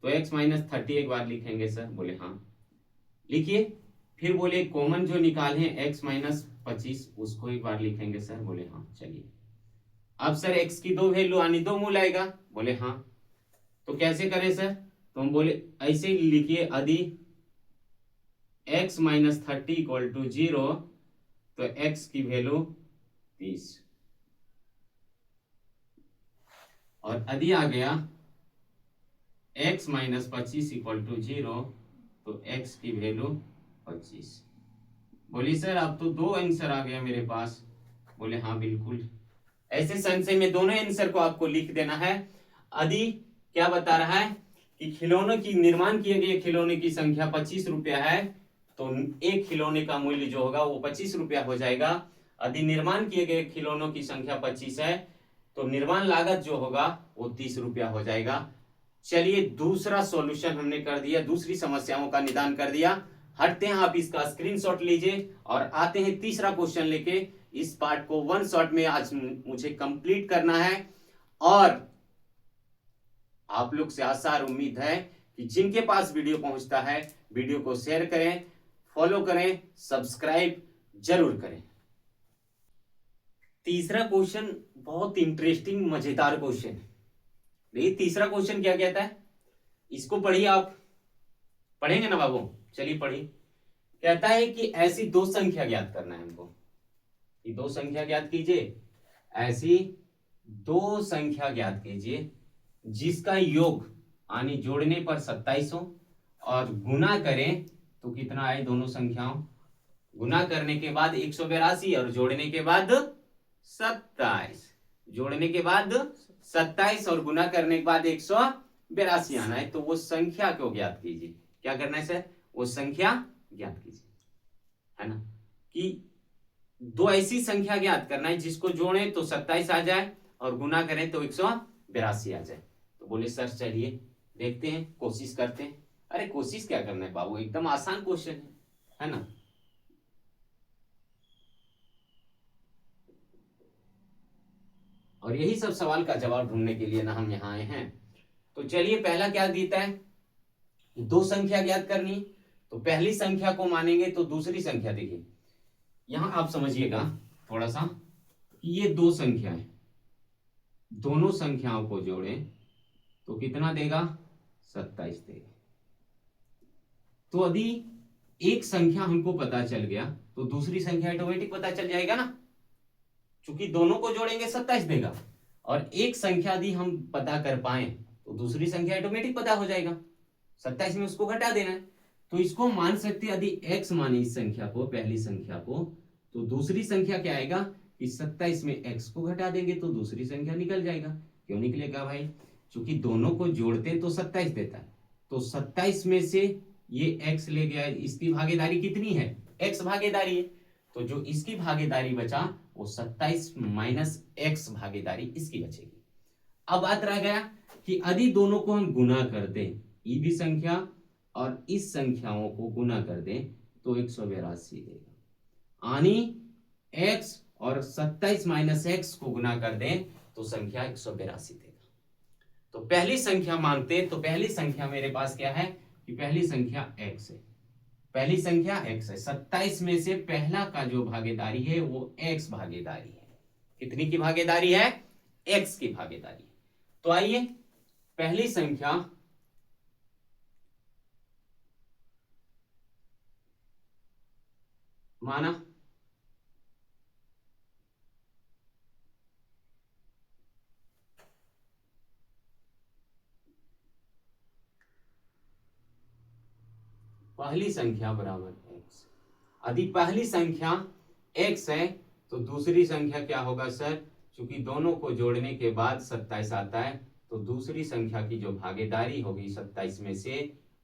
तो x माइनस 30 एक बार लिखेंगे सर। बोले हाँ लिखिए। फिर बोले कॉमन जो निकाले हैं x माइनस 25 उसको एक बार लिखेंगे सर। बोले हाँ चलिए। अब सर x की दो वैल्यू आनी, दो मूल आएगा। बोले हाँ। तो कैसे करें सर? तो हम बोले ऐसे ही लिखिए, यदि x माइनस 30 इक्वल टू 0 तो x की वैल्यू 30, और यदि आ गया x माइनस 25 इक्वल टू 0 तो x की वैल्यू 25। बोली सर अब तो दो आंसर आ गया मेरे पास। बोले हाँ बिल्कुल। ऐसे संशय में दोनों आंसर को आपको लिख देना है। यदि क्या बता रहा है कि खिलौनों की निर्माण किए गए खिलौने की संख्या 25 रुपया है, तो एक खिलौने का मूल्य जो होगा वो 25 रुपया हो जाएगा। यदि निर्माण किए गए खिलौनों की संख्या 25 है तो निर्माण लागत जो होगा वो 30 रुपया हो जाएगा। चलिए दूसरा सॉल्यूशन हमने कर दिया, दूसरी समस्याओं का निदान कर दिया। हटते हैं, आप इसका स्क्रीनशॉट लीजिए और आते हैं तीसरा क्वेश्चन लेके। इस पार्ट को वन शॉट में आज मुझे कंप्लीट करना है, और आप लोग से आशा और उम्मीद है कि जिनके पास वीडियो पहुंचता है वीडियो को शेयर करें, फॉलो करें, सब्सक्राइब जरूर करें। तीसरा क्वेश्चन बहुत इंटरेस्टिंग मजेदार क्वेश्चन है। देखिए तीसरा क्वेश्चन क्या कहता है, इसको पढ़िए। आप पढ़ेंगे ना बाबू? चलिए पढ़िए। कहता है कि ऐसी दो संख्या ज्ञात करना है हमको, कि दो संख्या ज्ञात कीजिए। ऐसी दो संख्या ज्ञात कीजिए जिसका योग यानी जोड़ने पर 27 हो और गुना करें तो कितना आए, दोनों संख्याओं गुना करने के बाद 182 और जोड़ने के बाद 27, जोड़ने के बाद 27 और गुना करने के बाद 182 आना है। तो वो संख्या को ज्ञात कीजिए। क्या करना है सर? वो संख्या ज्ञात कीजिए, है ना। कि दो ऐसी संख्या ज्ञात करना है जिसको जोड़े तो 27 आ जाए और गुना करें तो 182 आ जाए। तो बोले सर चलिए देखते हैं, कोशिश करते हैं। अरे कोशिश क्या करना है बाबू, एकदम आसान क्वेश्चन है ना। और यही सब सवाल का जवाब ढूंढने के लिए ना हम यहाँ आए हैं। तो चलिए पहला क्या देता है, दो संख्या ज्ञात करनी। तो पहली संख्या को मानेंगे तो दूसरी संख्या, देखिए यहां आप समझिएगा थोड़ा सा कि ये दो संख्या है, दोनों संख्याओं को जोड़ें तो कितना देगा, 27 देगा। तो यदि एक संख्या हमको पता चल गया तो दूसरी संख्या ऑटोमेटिक पता चल जाएगा ना, क्योंकि दोनों को जोड़ेंगे 27 देगा। और एक संख्या यदि हम पता कर पाए तो दूसरी संख्या ऑटोमेटिक पता हो जाएगा, 27 में उसको घटा देना है। तो इसको मान सकते हैं, यदि x माने इस संख्या को, पहली संख्या को, तो दूसरी संख्या क्या आएगा कि 27 में x को घटा देंगे तो दूसरी संख्या निकल जाएगा। क्यों निकलेगा भाई? क्योंकि दोनों को जोड़ते तो 27 देता है, तो 27 में से ये x ले गया, इसकी भागीदारी कितनी है, x भागीदारी है। तो जो इसकी भागीदारी बचा वो 27 माइनस x भागीदारी इसकी बचेगी। अब बात रह गया कि यदि दोनों को हम गुना कर दें, ये भी संख्या और इस संख्याओं को गुना कर दें तो 182 देगा। यानी x और 27 माइनस x को गुना कर दें तो संख्या 182 देगा। तो पहली संख्या मानते, तो पहली संख्या मेरे पास क्या है कि पहली संख्या x है, पहली संख्या x है। 27 में से पहला का जो भागीदारी है वो x भागीदारी है। कितनी की भागीदारी है? x की भागीदारी। तो आइए पहली संख्या माना, पहली संख्या बराबर x। यदि पहली संख्या x है तो दूसरी संख्या क्या होगा सर? क्योंकि दोनों को जोड़ने के बाद 27 आता है तो दूसरी संख्या की जो भागीदारी होगी 27 में से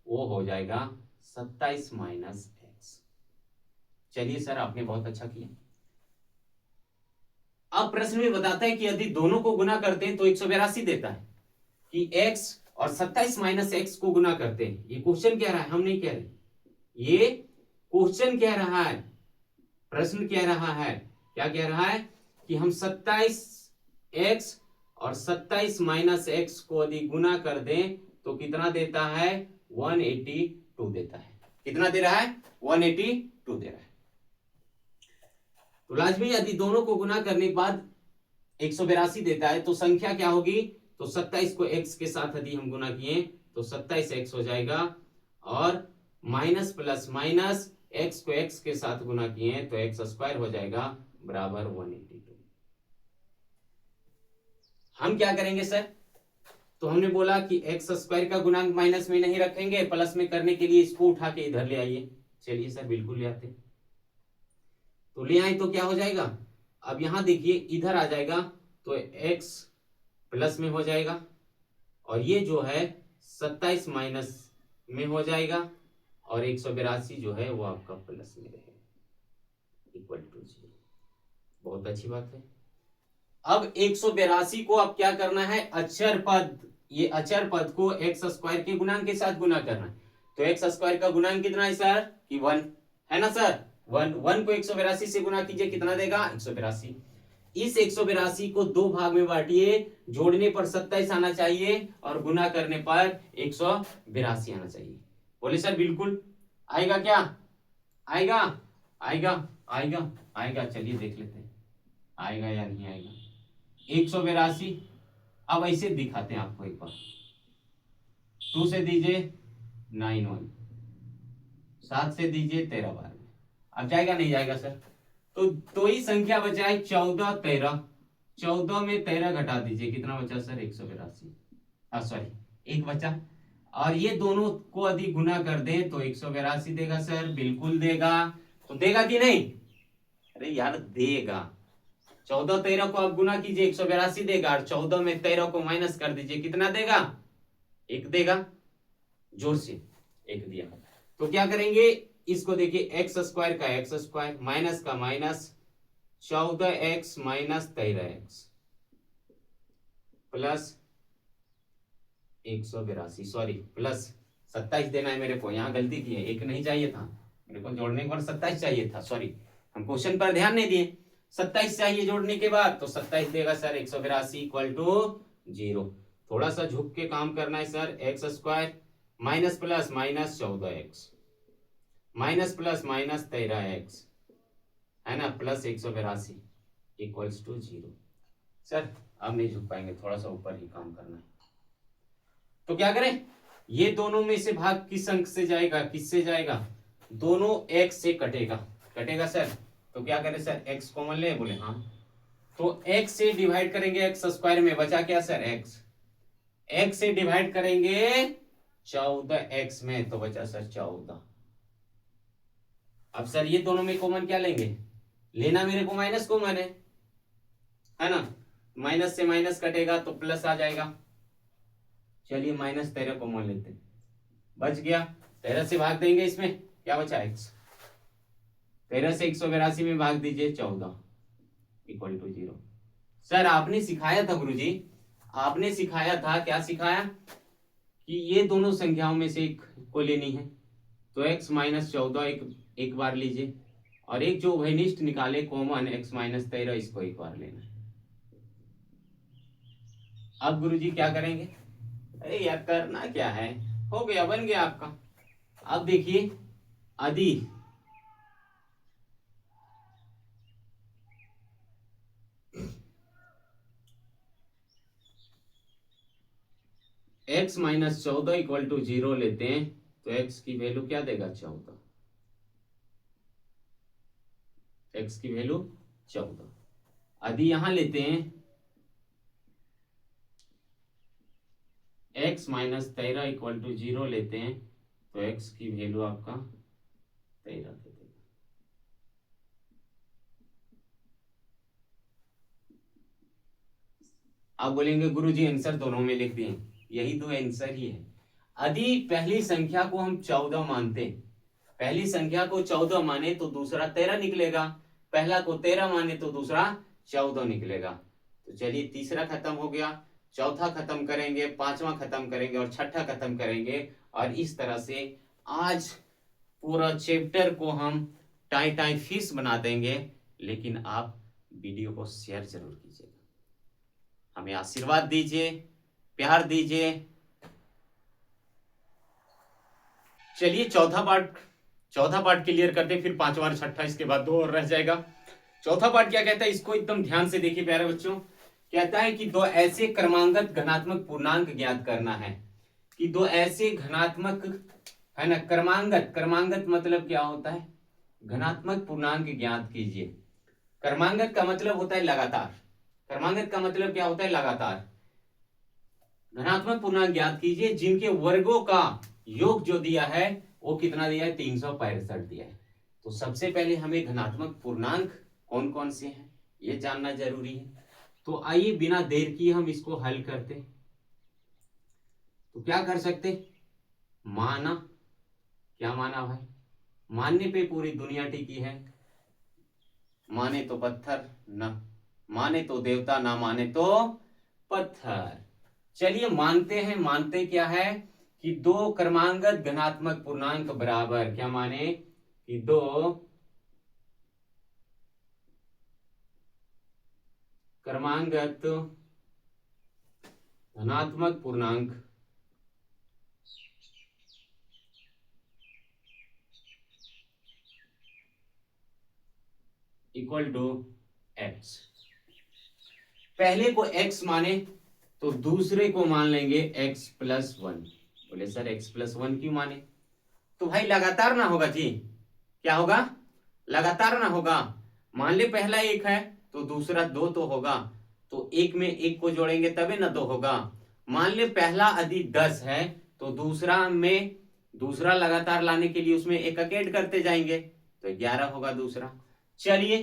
वो हो जाएगा 27 माइनस एक्स। चलिए सर, आपने बहुत अच्छा किया। अब प्रश्न में बताता है कि यदि दोनों को गुना करते हैं तो 182 देता है कि x और 27 माइनस एक्स को गुना करते हैं। ये क्वेश्चन कह रहा है, हम नहीं कह रहे, ये क्वेश्चन कह रहा है, प्रश्न कह रहा है। क्या कह रहा है कि हम 27 एक्स और 27 माइनस एक्स को यदि गुना कर दें तो कितना देता है, 182 देता है। कितना दे रहा है, 182 दे रहा है। तो लाजमी यदि दोनों को गुना करने के बाद 182 देता है तो संख्या क्या होगी, तो 27 को x के साथ यदि हम गुना किए तो 27x हो जाएगा, और माइनस प्लस माइनस x को x के साथ गुना किए तो एक्स स्क्वायर हो जाएगा बराबर 182। हम क्या करेंगे सर, तो हमने बोला कि एक्स स्क्वायर का गुणांक माइनस में नहीं रखेंगे, प्लस में करने के लिए इसको उठा के इधर ले आइए। चलिए सर, बिल्कुल ले आते। तो ले आए तो क्या हो जाएगा, अब यहां देखिए इधर आ जाएगा तो x प्लस में हो जाएगा, और ये जो है 27 माइनस में हो जाएगा, और 182 जो है वो आपका प्लस में रहेगा, इक्वल टू 0। बहुत अच्छी बात है। अब 182 को अब क्या करना है, अचर पद, ये अचर पद को एक्स स्क्वायर के गुणांक के साथ गुना करना है। तो एक्स स्क्वायर का गुणांक कितना है सर, कि 1 है ना सर। 1 को 182 से गुना कीजिए, कितना देगा, 182। इस 182 को दो भाग में बांटिए, जोड़ने पर 27 आना चाहिए और गुना करने पर 182 आना चाहिए। बोले सर बिल्कुल आएगा, क्या आएगा, आएगा आएगा आएगा। चलिए देख लेते हैं आएगा या नहीं आएगा। 182 अब ऐसे दिखाते हैं आपको एक बार, 2 से दीजिए 9 1, 7 से दीजिए 13 12। अब जाएगा नहीं जाएगा सर, तो ही संख्या बचा है 14 13। 14 में 13 घटा दीजिए, कितना बचा सर, 182। सॉरी, एक बचा। और ये दोनों को यदि गुना कर दें तो 182 देगा सर, बिल्कुल देगा। तो देगा कि नहीं, अरे यार देगा। 14 13 को आप गुना कीजिए, 182 देगा, और 14 में 13 को माइनस कर दीजिए, कितना देगा, 1 देगा। जोर से 1 दिया। तो क्या करेंगे, इसको देखिए, एक्स स्क्वायर का एक्स स्क्वायर, माइनस का minus, 14x minus 13x plus 182, sorry plus 27 देना है मेरे को, यहाँ गलती की है, 1 नहीं चाहिए था मेरे को, जोड़ने के बाद 27 चाहिए था, सॉरी हम क्वेश्चन पर ध्यान नहीं दिए। 27 चाहिए जोड़ने के बाद, तो 27 देगा सर, 182 इक्वल टू 0। थोड़ा सा झुक के काम करना है sir, x square minus plus minus 14x minus plus minus 13x है ना, प्लस 182 इक्वल्स टू 0। सर अब नहीं झुक पाएंगे, थोड़ा सा ऊपर ही काम करना है। तो क्या करें, ये दोनों में से भाग किस अंक से जाएगा, किससे जाएगा, दोनों x से कटेगा, कटेगा सर। तो क्या करें सर, x कॉमन ले, बोले हाँ। तो x से डिवाइड करेंगे एक्स स्क्वायर में, बचा क्या सर, x से डिवाइड करेंगे 14x में, तो बचा सर 14। अब सर ये दोनों में कॉमन क्या लेंगे, लेना मेरे को माइनस कॉमन है ना, माइनस से माइनस कटेगा तो प्लस आ जाएगा। चलिए माइनस 13 कॉमन लेते हैं, बच गया। 13 से भाग देंगे, इसमें क्या बचा, x। 13 से 182 में भाग दीजिए, 14 इक्वल टू 0। सर आपने सिखाया था गुरुजी, आपने सिखाया था, क्या सिखाया, कि ये दोनों संख्याओं में से एक को लेनी है। तो x माइनस 14 एक बार लीजिए, और एक जो उभयनिष्ठ निकाले कॉमन x माइनस 13, इसको एक बार लेना है। अब गुरुजी क्या करेंगे, अरे यार करना क्या है, हो गया, बन गया आपका। अब देखिए, यदि x माइनस 14 इक्वल टू 0 लेते हैं तो x की वैल्यू क्या देगा, 14। x की वैल्यू 14। यदि यहां लेते हैं x माइनस 13 इक्वल टू 0 लेते हैं तो x की वैल्यू आपका 13 दे देगा। आप बोलेंगे गुरुजी आंसर दोनों में लिख दिए, यही तो आंसर ही है। यदि पहली संख्या को हम 14 मानते, पहली संख्या को 14 माने तो दूसरा 13 निकलेगा, पहला को 13 माने तो दूसरा 14 निकलेगा। तो चलिए तीसरा खत्म हो गया, चौथा खत्म करेंगे, पांचवा खत्म करेंगे और छठा खत्म करेंगे। और इस तरह से आज पूरा चैप्टर को हम टाई टाई फिश बना देंगे। लेकिन आप वीडियो को शेयर जरूर कीजिएगा, हमें आशीर्वाद दीजिए, प्यार दीजिए। चलिए चौथा पार्ट क्लियर करते, फिर पांचवा और छठा, इसके बाद 2 और रह जाएगा। चौथा पार्ट क्या कहता है, इसको एकदम ध्यान से देखिए प्यारे बच्चों। कहता है कि 2 ऐसे क्रमांगत घनात्मक पूर्णांक ज्ञात करना है, कि 2 ऐसे घनात्मक, है ना, क्रमांगत मतलब क्या होता है, घनात्मक पूर्णांक ज्ञात कीजिए। क्रमांगत का मतलब होता है लगातार, क्रमांगत का मतलब क्या होता है, लगातार। धनात्मक पूर्णांक ज्ञात कीजिए जिनके वर्गों का योग जो दिया है वो कितना दिया है, 365 दिया है। तो सबसे पहले हमें धनात्मक पूर्णांक कौन कौन से हैं ये जानना जरूरी है। तो आइए बिना देर किए हम इसको हल करते। तो क्या कर सकते, माना, क्या माना भाई, मानने पे पूरी दुनिया टिकी है, माने तो पत्थर, न माने तो देवता, ना माने तो पत्थर। चलिए मानते हैं, मानते क्या है कि 2 क्रमांगत घनात्मक पूर्णांक बराबर, क्या माने कि 2 क्रमांगत धनात्मक पूर्णांक इक्वल टू एक्स। पहले को x माने तो दूसरे को मान लेंगे x+1। बोले सर x+1 क्यों माने, तो भाई लगातार ना होगा जी, क्या होगा, लगातार ना होगा। मान ले पहला 1 है तो दूसरा 2 तो होगा, तो 1 में 1 को जोड़ेंगे तभी ना 2 होगा। मान ले पहला यदि 10 है तो दूसरा लगातार लाने के लिए उसमें 1 ऐड करते जाएंगे तो 11 होगा दूसरा। चलिए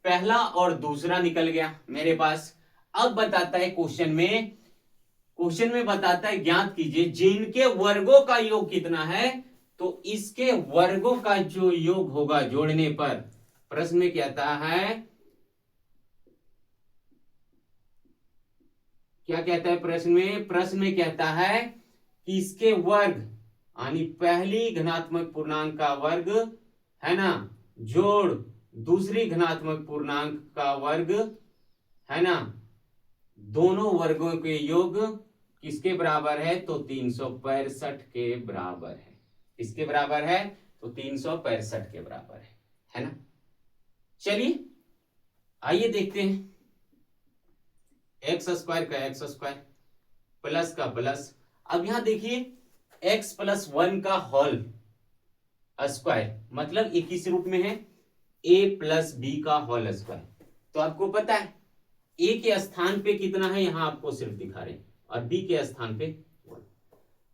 पहला और दूसरा निकल गया मेरे पास। अब बताता है क्वेश्चन में बताता है ज्ञात कीजिए जिनके वर्गों का योग कितना है। तो इसके वर्गों का जो योग होगा जोड़ने पर, प्रश्न में कहता है, क्या कहता है प्रश्न में कहता है कि इसके वर्ग यानी पहली धनात्मक पूर्णांक का वर्ग, है ना, जोड़ दूसरी धनात्मक पूर्णांक का वर्ग, है ना, दोनों वर्गों के योग किसके बराबर है, तो 365 के बराबर है। किसके बराबर है, तो 365 के बराबर है ना। चलिए आइए देखते हैं, x² का x² प्लस का प्लस। अब यहां देखिए x+1 का होल स्क्वायर मतलब एक किस रूप में है, a+b का होल स्क्वायर। तो आपको पता है a के स्थान पे कितना है, यहां आपको सिर्फ दिखा रहे हैं, और b के स्थान पे 1।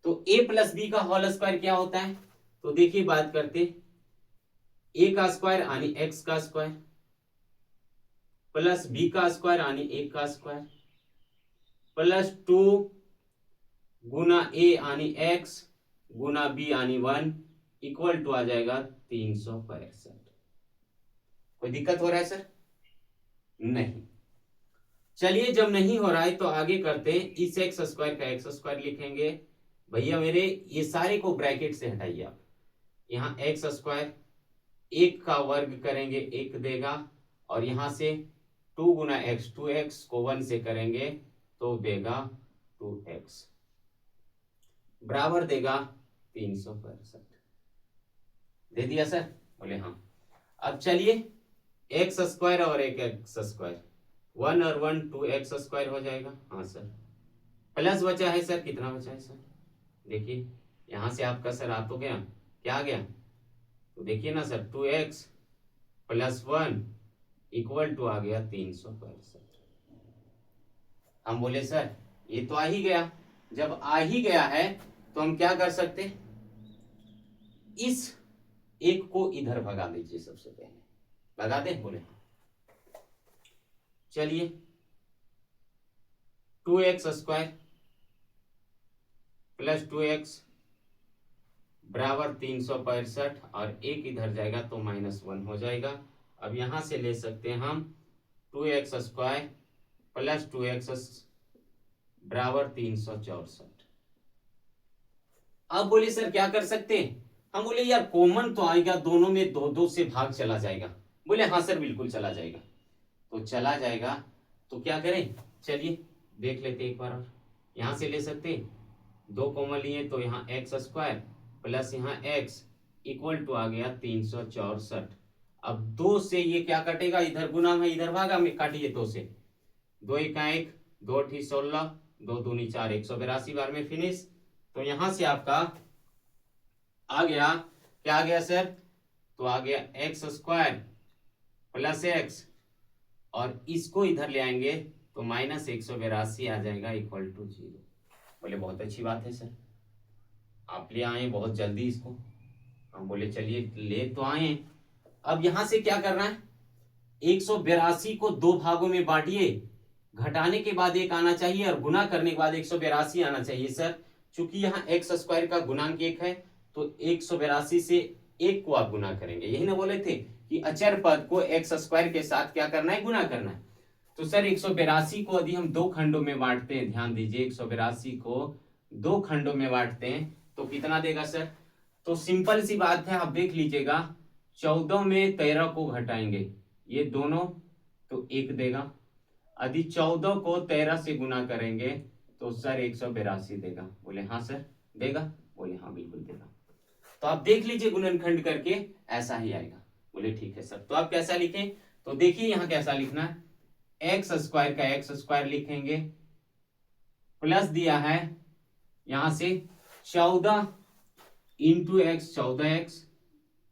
तो a+b का होल स्क्वायर क्या होता है, तो देखिए बात करते, a का स्क्वायर यानी x का स्क्वायर प्लस b का स्क्वायर यानी 1 का स्क्वायर प्लस 2 गुना a यानी x गुना b यानी 1 इक्वल टू आ जाएगा 365। कोई दिक्कत हो रहा है सर, नहीं। चलिए जब नहीं हो रहा है तो आगे करते हैं, इस x² का x² लिखेंगे। भैया मेरे ये सारे को ब्रैकेट से हटाइए आप, यहां x², 1 का वर्ग करेंगे 1 देगा, और यहां से 2 गुना x, 2x को 1 से करेंगे तो देगा 2x बराबर देगा 365। दे दिया सर, बोले हाँ। अब चलिए x² और एक x², 1 और 1 2x² हो जाएगा, हाँ सर। प्लस बचा है सर, कितना बचा है सर, देखिए यहां से आपका सर आ तो गया, क्या आ गया, तो देखिए ना सर 2x + 1 इक्वल टू आ गया 365। हम बोले सर ये तो आ ही गया, जब आ ही गया है तो हम क्या कर सकते, इस एक को इधर भगा दीजिए, सबसे पहले भगा दे, बोले चलिए 2x² प्लस 2x बराबर 365 और एक इधर जाएगा तो -1 हो जाएगा। अब यहां से ले सकते हैं हम 2x² प्लस 2x बराबर 364। अब बोले सर क्या कर सकते हैं? हम बोले यार कॉमन तो आएगा, दोनों में 2 से भाग चला जाएगा। बोले हाँ सर बिल्कुल चला जाएगा। तो चला जाएगा तो क्या करें, चलिए देख लेते एक बार और। यहां से ले सकते हैं, 2 कॉमन लिए तो यहाँ x² प्लस यहाँ x इक्वल टू आ गया 364। अब 2 से ये क्या कटेगा, इधर गुना है इधर भागा में, काटिए 2 से, 2 एका 1, 2 अठी 16, 2 दूनी 4, 182 बार में फिनिश। तो यहां से आपका आ गया, क्या आ गया सर? तो आ गया x² प्लस x और इसको इधर ले आएंगे तो -182 आ जाएगा इक्वल टू 0। बोले बहुत अच्छी बात है सर, आप ले आए बहुत जल्दी इसको। हम बोले चलिए ले तो आए। अब यहां से क्या करना है, 182 को 2 भागों में बांटिए, घटाने के बाद 1 आना चाहिए और गुना करने के बाद 182 आना चाहिए सर। चूंकि यहाँ x² का गुणांक 1 है तो 182 से 1 को आप गुना करेंगे। यही ना बोले थे कि अचर पद को x² के साथ क्या करना है, गुना करना है। तो सर 182 को यदि हम 2 खंडों में बांटते हैं, ध्यान दीजिए 182 को 2 खंडों में बांटते हैं तो कितना देगा सर? तो सिंपल सी बात है, आप देख लीजिएगा 14 में 13 को घटाएंगे ये दोनों तो 1 देगा। यदि 14 को 13 से गुना करेंगे तो सर 182 देगा। बोले हाँ सर देगा? बोले हाँ बिल्कुल देगा। तो आप देख लीजिए गुणनखंड करके ऐसा ही आएगा। बोले ठीक है सर। तो आप कैसा लिखें, तो देखिए यहां कैसा लिखना है, x² का x² लिखेंगे प्लस दिया है यहां से 14 into x 14x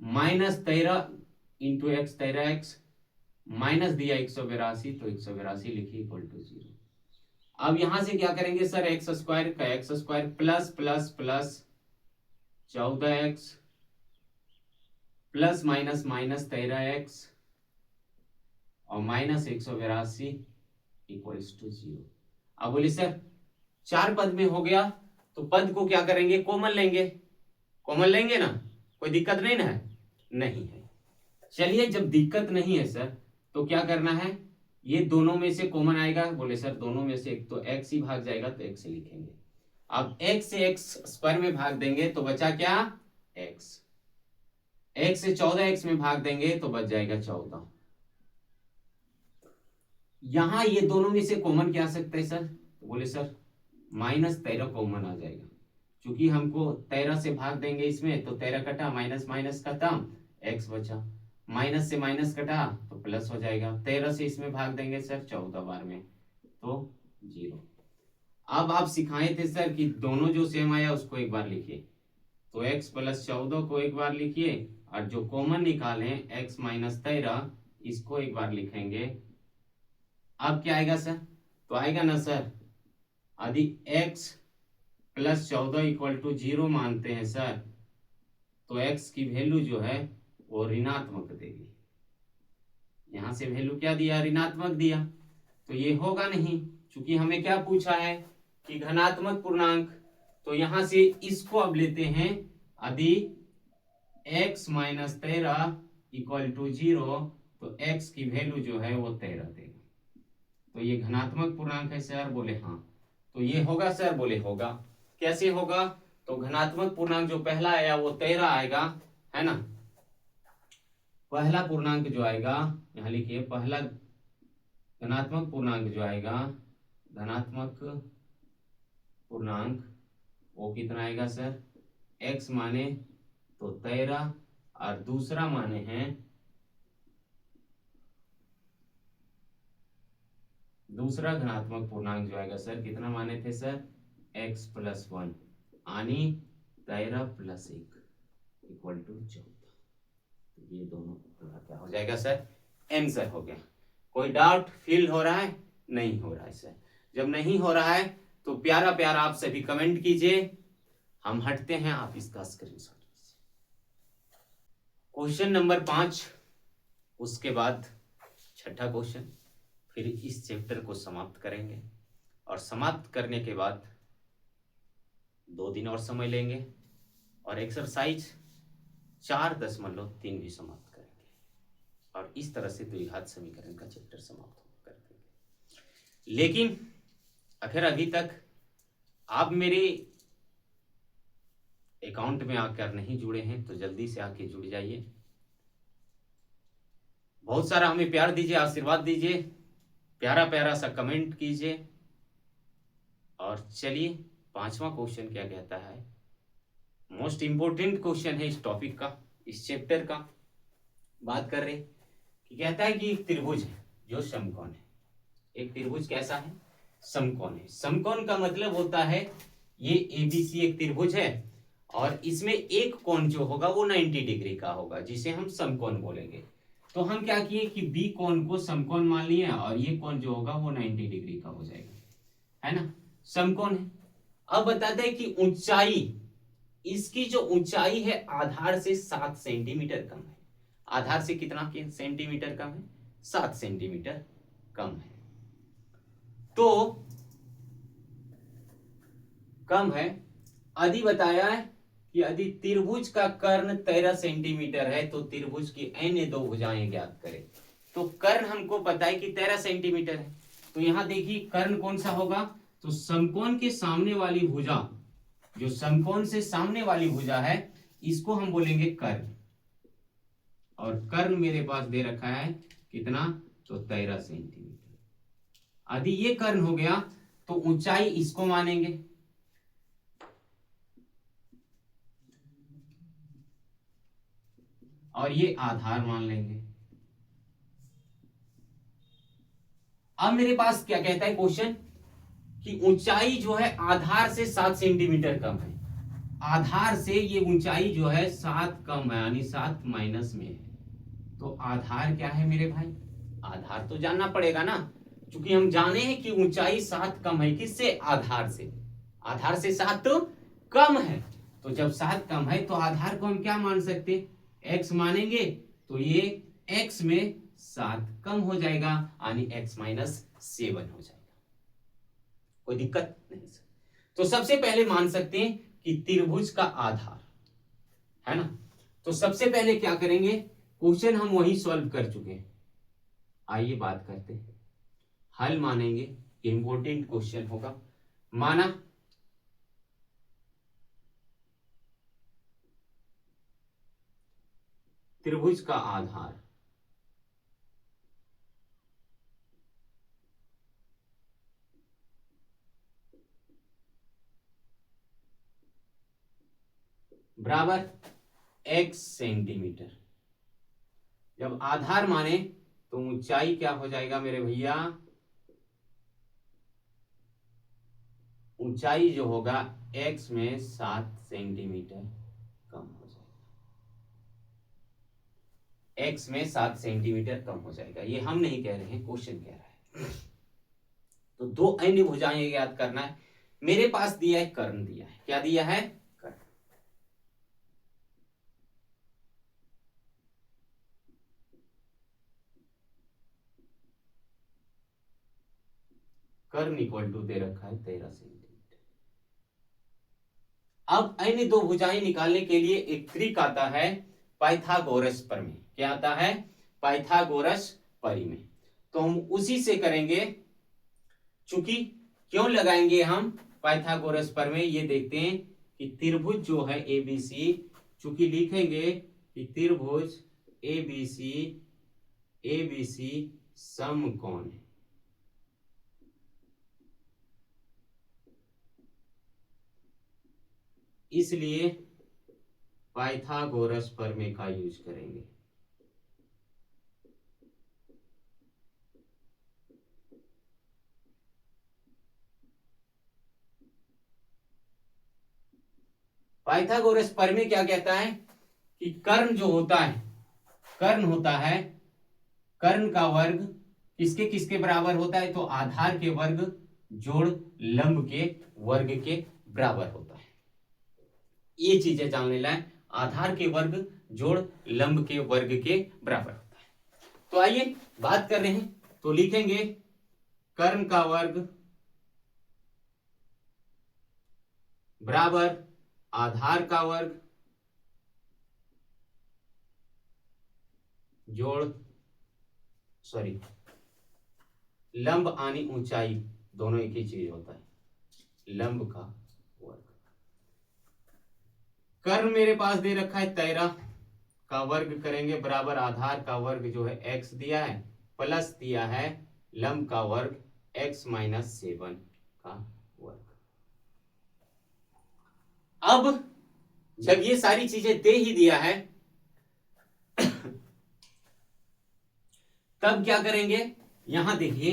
minus 13 into x 13x minus दिया 182 तो 182 लिखिए इक्वल टू 0। अब यहां से क्या करेंगे सर, x² का x² plus plus plus 14x plus minus minus 13x और माइनस 182 इक्वल्स टू 0। अब बोलिए सर 4 पद में हो गया तो पद को क्या करेंगे, कॉमन लेंगे। कॉमन लेंगे ना, कोई दिक्कत नहीं ना है? नहीं है। चलिए जब दिक्कत नहीं है सर तो क्या करना है, ये दोनों में से कॉमन आएगा। बोले सर दोनों में से एक तो x ही भाग जाएगा तो x से लिखेंगे। अब x से x² में भाग देंगे तो बचा क्या, x। x से 14x में भाग देंगे तो बच जाएगा 14। यहां ये दोनों में से कॉमन क्या आ सकता है सर? तो बोले सर -13 कॉमन आ जाएगा। क्योंकि हमको 13 से भाग देंगे इसमें तो 13 कटा, माइनस माइनस कटा, x बचा, माइनस से माइनस कटा तो प्लस हो जाएगा। 13 से इसमें भाग देंगे सर 14 बार में तो 0। अब आप सिखाए थे सर कि दोनों जो सेम आया उसको एक बार लिखिए, तो x प्लस 14 को एक बार लिखिए और जो कॉमन निकाले x माइनस 13 इसको एक बार लिखेंगे। अब क्या आएगा सर? तो आएगा ना सर, यदि x प्लस 14 इक्वल टू 0 मानते हैं सर तो x की वैल्यू जो है वो ऋणात्मक देगी। यहां से वैल्यू क्या दिया, ऋणात्मक दिया। तो ये होगा नहीं, क्योंकि हमें क्या पूछा है कि घनात्मक पूर्णांक। तो यहां से इसको अब लेते हैं, यदि x माइनस 13 इक्वल टू 0 तो x की वैल्यू जो है वो 13 देगा। तो ये घनात्मक पूर्णांक है सर? बोले हाँ। तो ये होगा सर? बोले होगा। कैसे होगा? तो घनात्मक पूर्णांक जो पहला आया वो 13 आएगा, है ना। पहला पूर्णांक जो आएगा यहां लिखिए, पहला धनात्मक पूर्णांक जो आएगा, धनात्मक पूर्णांक वो कितना आएगा सर, x माने तो 13 और दूसरा माने हैं, दूसरा धनात्मक पूर्णांक जो आएगा सर कितना माने थे सर, x प्लस 1 यानी 13 प्लस 1 इक्वल टू 14। ये दोनों क्या हो जाएगा सर, आंसर हो गया। कोई डाउट फील हो रहा है? नहीं हो रहा है सर। जब नहीं हो रहा है तो प्यारा प्यारा आप सभी कमेंट कीजिए, हम हटते हैं, आप इसका स्क्रीनशॉट लीजिए। क्वेश्चन नंबर 5, उसके बाद छठा क्वेश्चन, फिर इस चैप्टर को समाप्त करेंगे। और समाप्त करने के बाद 2 दिन और समय लेंगे और एक्सरसाइज 4.3 भी समाप्त करेंगे और इस तरह से द्विघात समीकरण का चैप्टर समाप्त कर देंगे। लेकिन अगर अभी तक आप मेरे अकाउंट में आकर नहीं जुड़े हैं तो जल्दी से आके जुड़ जाइए। बहुत सारा हमें प्यार दीजिए, आशीर्वाद दीजिए, प्यारा प्यारा सा कमेंट कीजिए। और चलिए 5वां क्वेश्चन क्या कहता है, मोस्ट इंपोर्टेंट क्वेश्चन है इस टॉपिक का, इस चैप्टर का। बात कर रहे कि कहता है कि एक त्रिभुज है जो समकोण है। एक त्रिभुज कैसा है? समकोण है। समकोण का मतलब होता है ये एबीसी एक त्रिभुज है और इसमें एक कोण जो होगा वो 90 डिग्री का होगा, जिसे हम समकोण बोलेंगे। तो हम क्या किए कि बी कोण को समकोण मान लिए और ये कोण जो होगा वो 90 डिग्री का हो जाएगा, है ना, समकोण है। अब बताते हैं कि ऊंचाई, इसकी जो ऊंचाई है आधार से 7 सेंटीमीटर कम है। आधार से कितना सेंटीमीटर कम है? 7 सेंटीमीटर कम है। तो कम है। यदि बताया है कि यदि त्रिभुज का कर्ण 13 सेंटीमीटर है तो त्रिभुज की अन्य दो भुजाएं ज्ञात करें। तो कर्ण हमको पता है कि 13 सेंटीमीटर है, तो यहां देखिए कर्ण कौन सा होगा, तो समकोण के सामने वाली भुजा, जो समकोण से सामने वाली भुजा है इसको हम बोलेंगे कर्ण। और कर्ण मेरे पास दे रखा है कितना, तो 13 सेंटीमीटर। यदि ये कर्ण हो गया तो ऊंचाई इसको मानेंगे, और ये आधार मान लेंगे। अब मेरे पास क्या कहता है क्वेश्चन कि ऊंचाई जो है आधार से 7 सेंटीमीटर कम है। आधार से ये ऊंचाई जो है 7 कम है, यानी 7 माइनस में है। तो आधार क्या है मेरे भाई? आधार तो जानना पड़ेगा ना, क्योंकि हम जाने हैं कि ऊंचाई 7 कम है। किससे? आधार से। आधार से 7 तो कम है, तो जब 7 कम है तो आधार को हम क्या मान सकते? x मानेंगे, तो ये x में 7 कम हो जाएगा, यानी x माइनस 7 हो जाएगा। कोई दिक्कत नहीं सर। तो सबसे पहले मान सकते हैं कि त्रिभुज का आधार, है ना। तो सबसे पहले क्या करेंगे, क्वेश्चन हम वही सॉल्व कर चुके हैं। आइए बात करते हैं, हल मानेंगे। इंपॉर्टेंट क्वेश्चन होगा। माना त्रिभुज का आधार बराबर x सेंटीमीटर। जब आधार माने तो ऊंचाई क्या हो जाएगा मेरे भैया? ऊंचाई जो होगा x में 7 सेंटीमीटर कम हो जाएगा। x में 7 सेंटीमीटर कम हो जाएगा। ये हम नहीं कह रहे हैं, क्वेश्चन कह रहा है। तो दो अन्य भुजाएं याद करना है। मेरे पास दिया है कर्ण, दिया है क्या, दिया है कर्ण। कर्ण इक्वल टू दे रखा है 13 सेंटीमीटर। अब अन्य दो भुजाएं निकालने के लिए एक ट्रिक आता है पाइथागोरस प्रमेय। क्या आता है? पाइथागोरस प्रमेय। तो हम उसी से करेंगे। चूंकि क्यों लगाएंगे हम पाइथागोरस प्रमेय, ये देखते हैं कि त्रिभुज जो है एबीसी, चूंकि लिखेंगे कि त्रिभुज एबीसी, एबीसी समकोण है। इसलिए पाइथागोरस प्रमेय का यूज करेंगे। पाइथागोरस प्रमेय क्या कहता है कि कर्ण जो होता है, कर्ण होता है, कर्ण का वर्ग किसके किसके बराबर होता है? तो आधार के वर्ग जोड़ लंब के वर्ग के बराबर होता है। ये चीजें जान लेना है, आधार के वर्ग जोड़ लंब के वर्ग के बराबर होता है। तो आइए बात कर रहे हैं, तो लिखेंगे कर्ण का वर्ग बराबर आधार का वर्ग जोड़ लंब आनी ऊंचाई, दोनों एक ही चीज होता है, लंब का वर्ग। कर्ण मेरे पास दे रखा है 13 का वर्ग करेंगे बराबर आधार का वर्ग जो है x दिया है प्लस दिया है लंब का वर्ग x माइनस 7 का वर्ग। अब जब ये सारी चीजें दे ही दिया है तब क्या करेंगे, यहां देखिए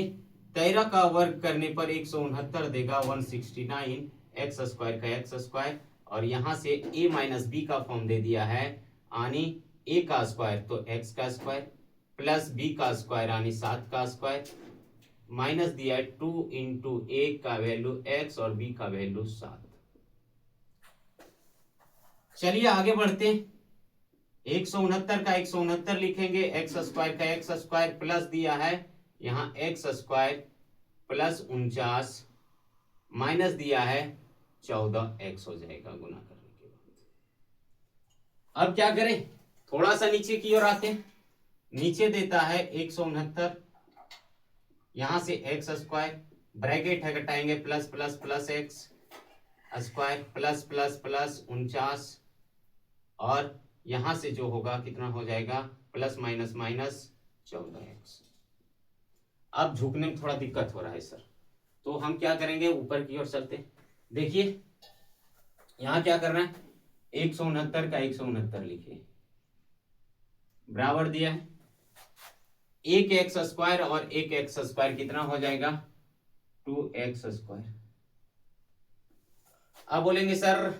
13 का वर्ग करने पर 169 देगा 169 एक्स स्क्वायर का एक्स स्क्वायर, और यहां से a माइनस बी का फॉर्म दे दिया है यानी a का स्क्वायर तो x का स्क्वायर प्लस b का स्क्वायर यानी 7 का स्क्वायर माइनस दिया है 2 इंटू a का वैल्यू x और b का वैल्यू 7। चलिए आगे बढ़ते, 169 का 169 लिखेंगे, एक्स स्क्वायर का एक्स स्क्वायर प्लस दिया है यहां एक्स स्क्वायर प्लस 49 माइनस दिया है 14x हो जाएगा गुना करने के बाद। अब क्या करें, थोड़ा सा नीचे की ओर आते हैं, नीचे देता है 169 यहां से एक्स स्क्वायर ब्रैकेट है घटाएंगे plus plus plus x square plus plus plus 49 और यहां से जो होगा कितना हो जाएगा प्लस माइनस माइनस 14x। अब झुकने में थोड़ा दिक्कत हो रहा है सर, तो हम क्या करेंगे ऊपर की ओर चलते। देखिए यहां क्या करना है, 169 का 169 लिखिए बराबर दिया है एक एक्स स्क्वायर और एक एक्स स्क्वायर कितना हो जाएगा 2x स्क्वायर। अब बोलेंगे sir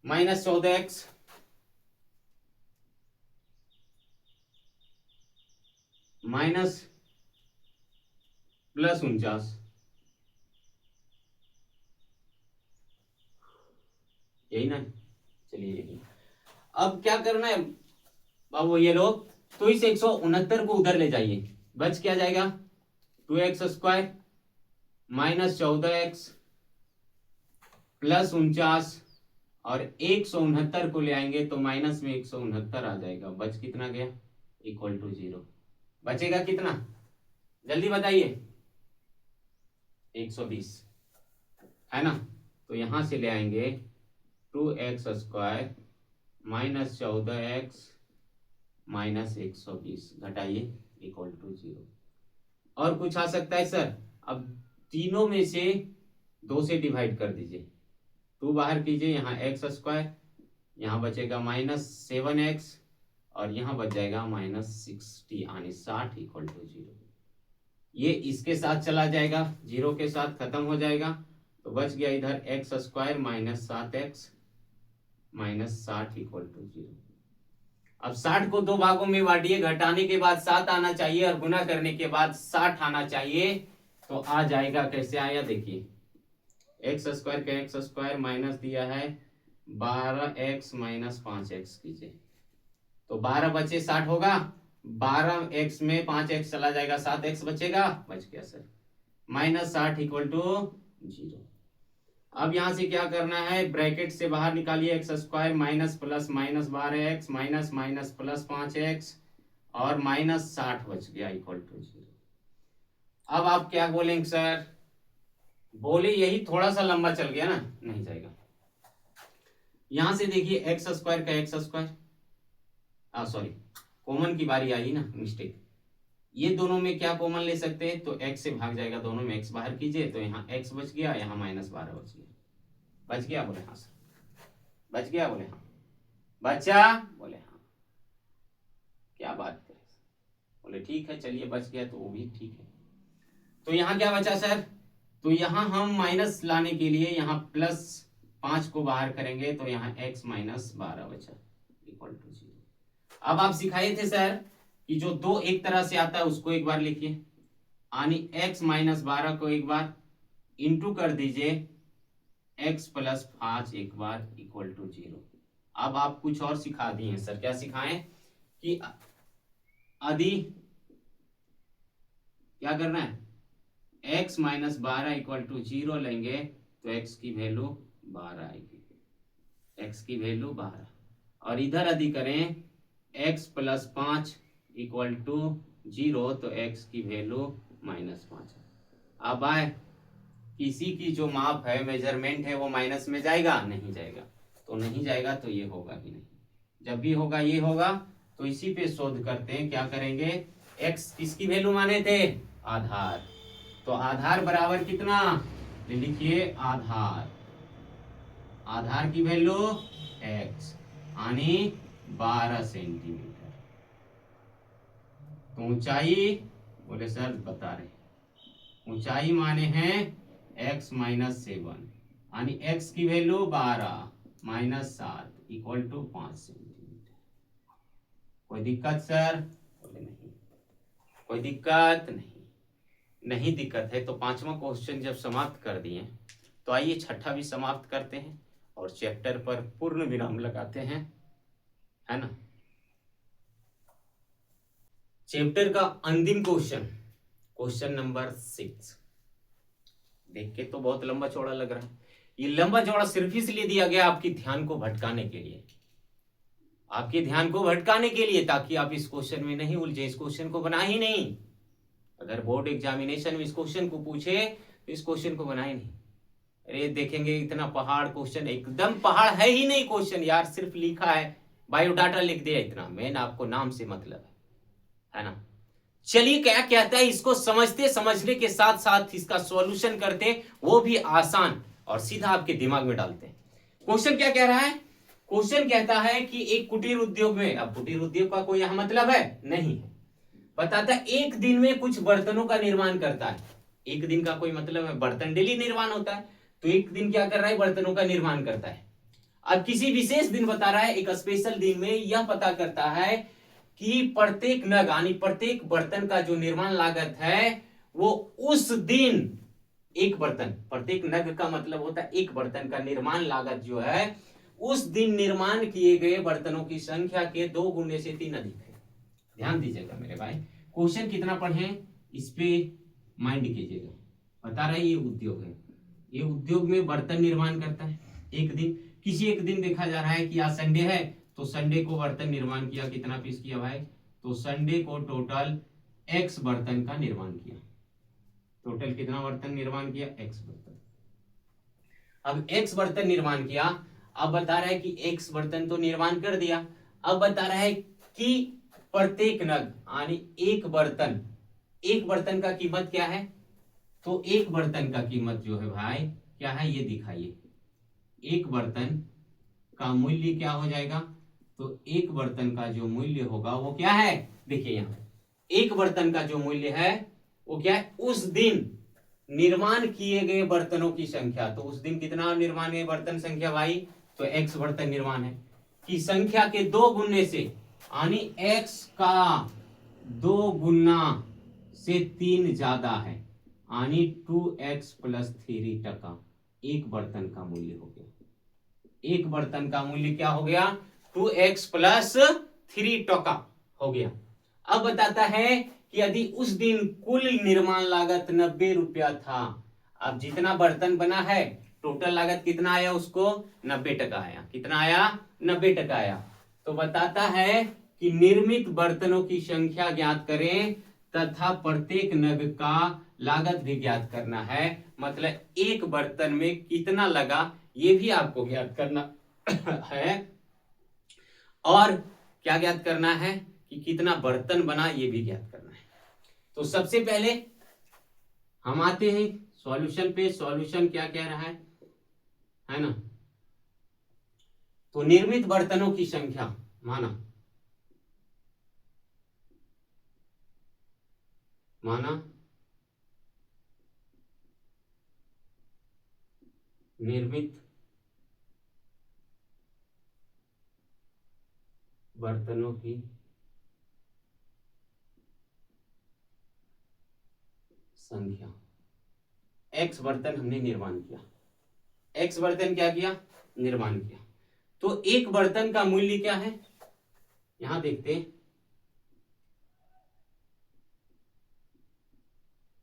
minus 14x minus plus 49, यही ना, चलिए यही। अब क्या करना है बाबू ये लोग, तो इस 169 को उधर ले जाइए, बच क्या जाएगा 2x square minus 14x plus 49 और 169 को ले आएंगे तो माइनस में 169 आ जाएगा, बच कितना गया इक्वल टू 0। बचेगा कितना जल्दी बताइए 120 है ना, तो यहां से ले आएंगे 2x square minus 14x minus 120 घटाइए इक्वल टू 0। और कुछ आ सकता है सर, अब तीनों में से 2 से डिवाइड कर दीजिए, 2 बाहर कीजिए, यहाँ x स्क्वायर यहाँ बचेगा माइनस 7x और यहाँ बच जाएगा माइनस 60 यानी 60 इक्वल टू 0। ये इसके साथ चला जाएगा 0 के साथ खत्म हो जाएगा, तो बच गया इधर x square minus 7x minus 60 equal to 0। अब 60 को 2 भागों में बांटिए, घटाने के बाद 7 आना चाहिए और गुना करने के बाद 60 आना चाहिए, तो आ जाएगा। कैसे आया देखिए, एक्स स्क्वायर का एक्स स्क्वायर माइनस दिया है 12x माइनस 5x कीजिए, तो 12 बचे 60 होगा, 12x में 5x चला जाएगा 7x बचेगा, बच गया सर माइनस 60 इक्वल टू 0। अब यहां से क्या करना है, ब्रैकेट से बाहर निकालिए x square minus plus minus 12x minus minus plus 5x और माइनस 60 बच गया इक्वल टू 0। अब आप क्या बोलेंगे सर, बोले यही थोड़ा सा लंबा चल गया ना, नहीं जाएगा। यहां से देखिए एक्स स्क्वायर का एक्स स्क्वायर सॉरी कॉमन की बारी आई ना, मिस्टेक, ये दोनों में क्या कॉमन ले सकते हैं, तो x से भाग जाएगा, दोनों में x बाहर कीजिए, तो यहाँ x बच गया, यहाँ माइनस 12 बच गया। बच गया बोले हाँ सर, बच गया बोले हाँ, बचा बोले हाँ, क्या बात करें बोले ठीक है, चलिए बच गया तो वो भी ठीक है। तो यहाँ क्या बचा सर, तो यहाँ हम माइनस लाने के लिए यहाँ प्लस 5 को बाहर करेंगे, तो यहाँ x माइनस 12 बचा इक्वल टू 0। अब आप सिखाए थे सर कि जो 2 एक तरह से आता है उसको एक बार लिखिए, यानी x माइनस 12 को एक बार इंटू कर दीजिए x प्लस 5 एक बार इक्वल टू 0। अब आप कुछ और सिखा दिए सर, क्या सिखाएं कि यदि क्या करना है x माइनस 12 इक्वल टू 0 लेंगे तो x की वैल्यू 12 आएगी, x की वैल्यू 12। और इधर यदि करें x प्लस 5 इक्वल टू 0 तो x की वैल्यू -5 है। अब आए किसी की जो माप है, मेजरमेंट है, वो माइनस में जाएगा? नहीं जाएगा। तो नहीं जाएगा तो ये होगा ही नहीं। जब भी होगा ये होगा। तो इसी पे शोध करते हैं, क्या करेंगे, x किसकी वैल्यू माने थे? आधार। तो आधार बराबर कितना? लिखिए आधार, आधार की वैल्यू x यानी 12 सेंटीमीटर। तो ऊंचाई, बोले सर बता रहे, ऊंचाई माने हैं x माइनस 7 यानी x की value 12 minus 7 equal to 5 centimetre. कोई दिक्कत सर? बोले नहीं, कोई दिक्कत नहीं। नहीं दिक्कत है तो पांचवा क्वेश्चन जब समाप्त कर दिए तो आइए छठा भी समाप्त करते हैं और चैप्टर पर पूर्ण विराम लगाते हैं, है ना। चैप्टर का अंतिम क्वेश्चन, क्वेश्चन नंबर 6। देख के तो बहुत लंबा चौड़ा लग रहा है। ये लंबा चौड़ा सिर्फ इसलिए दिया गया आपके ध्यान को भटकाने के लिए, आपके ध्यान को भटकाने के लिए, ताकि आप इस क्वेश्चन में नहीं उलझे। इस क्वेश्चन को बना ही नहीं। अगर बोर्ड एग्जामिनेशन में इस क्वेश्चन को पूछे तो इस क्वेश्चन को बना ही नहीं। अरे देखेंगे इतना पहाड़ क्वेश्चन, एकदम पहाड़ है ही नहीं क्वेश्चन यार, सिर्फ लिखा है, बायोडाटा लिख दिया इतना। मेन आपको नाम से मतलब है ना। चलिए क्या कहता है, इसको समझते समझने के साथ साथ इसका सॉल्यूशन करते, वो भी आसान और सीधा आपके दिमाग में डालते हैं। क्वेश्चन क्या कह रहा है? क्वेश्चन कहता है कि एक कुटीर उद्योग में, अब कुटीर उद्योग का कोई यहां मतलब है नहीं है, बताता है एक दिन में कुछ बर्तनों का निर्माण करता है। एक दिन का कोई मतलब है, बर्तन डेली निर्माण होता है, तो एक दिन क्या कर रहा है, बर्तनों का निर्माण करता है। अब किसी विशेष दिन बता रहा है, एक स्पेशल दिन में यह पता करता है कि प्रत्येक नग यानी प्रत्येक बर्तन का जो निर्माण लागत है वो उस दिन, एक बर्तन, प्रत्येक नग का मतलब होता है एक बर्तन का निर्माण लागत जो है उस दिन निर्माण किए गए बर्तनों की संख्या के 2 गुने से 3 अधिक है। ध्यान दीजिएगा मेरे भाई, क्वेश्चन कितना पढ़े इस पे माइंड कीजिएगा। बता रहा है ये उद्योग है, ये उद्योग में बर्तन निर्माण करता है एक दिन। किसी एक दिन देखा जा रहा है कि आज संडे है, तो संडे को बर्तन निर्माण किया, कितना पीस किया भाई, तो संडे को टोटल x बर्तन का निर्माण किया। टोटल कितना बर्तन निर्माण किया? x बर्तन। अब x बर्तन निर्माण किया, अब बता रहा है कि x बर्तन तो निर्माण कर दिया। अब बता रहा है कि प्रत्येक नग यानी एक बर्तन का कीमत क्या है? तो एक बर्तन का कीमत जो है भाई क्या है, ये दिखाइए। एक बर्तन का मूल्य क्या हो जाएगा? तो एक बर्तन का जो मूल्य होगा वो क्या है, देखिए यहां एक बर्तन का जो मूल्य है वो क्या है, उस दिन निर्माण किए गए बर्तनों की संख्या। तो उस दिन कितना निर्माण है बर्तन संख्या भाई, तो x बर्तन निर्माण है की संख्या के 2 गुने से, यानी x का 2 गुना से 3 ज्यादा है, यानी 2x प्लस 3 टका एक बर्तन का मूल्य हो गया। एक बर्तन का मूल्य क्या हो गया? 2x प्लस 3 टका हो गया। अब बताता है कि यदि उस दिन कुल निर्माण लागत 90 रुपया था, अब जितना बर्तन बना है टोटल लागत कितना आया उसको? 90 टका आया। कितना आया? 90 टका आया। तो बताता है कि निर्मित बर्तनों की संख्या ज्ञात करें तथा प्रत्येक नग का लागत भी ज्ञात करना है। मतलब एक बर्तन में कितना लगा ये भी आपको ज्ञात करना है, और क्या ज्ञात करना है कि कितना बर्तन बना ये भी ज्ञात करना है। तो सबसे पहले हम आते हैं सॉल्यूशन पे। सॉल्यूशन क्या कह रहा है ना, तो निर्मित बर्तनों की संख्या माना निर्मित बर्तनों की संख्या, x बर्तन हमने निर्माण किया, x बर्तन क्या किया? निर्माण किया। तो एक बर्तन का मूल्य क्या है यहां देखते हैं।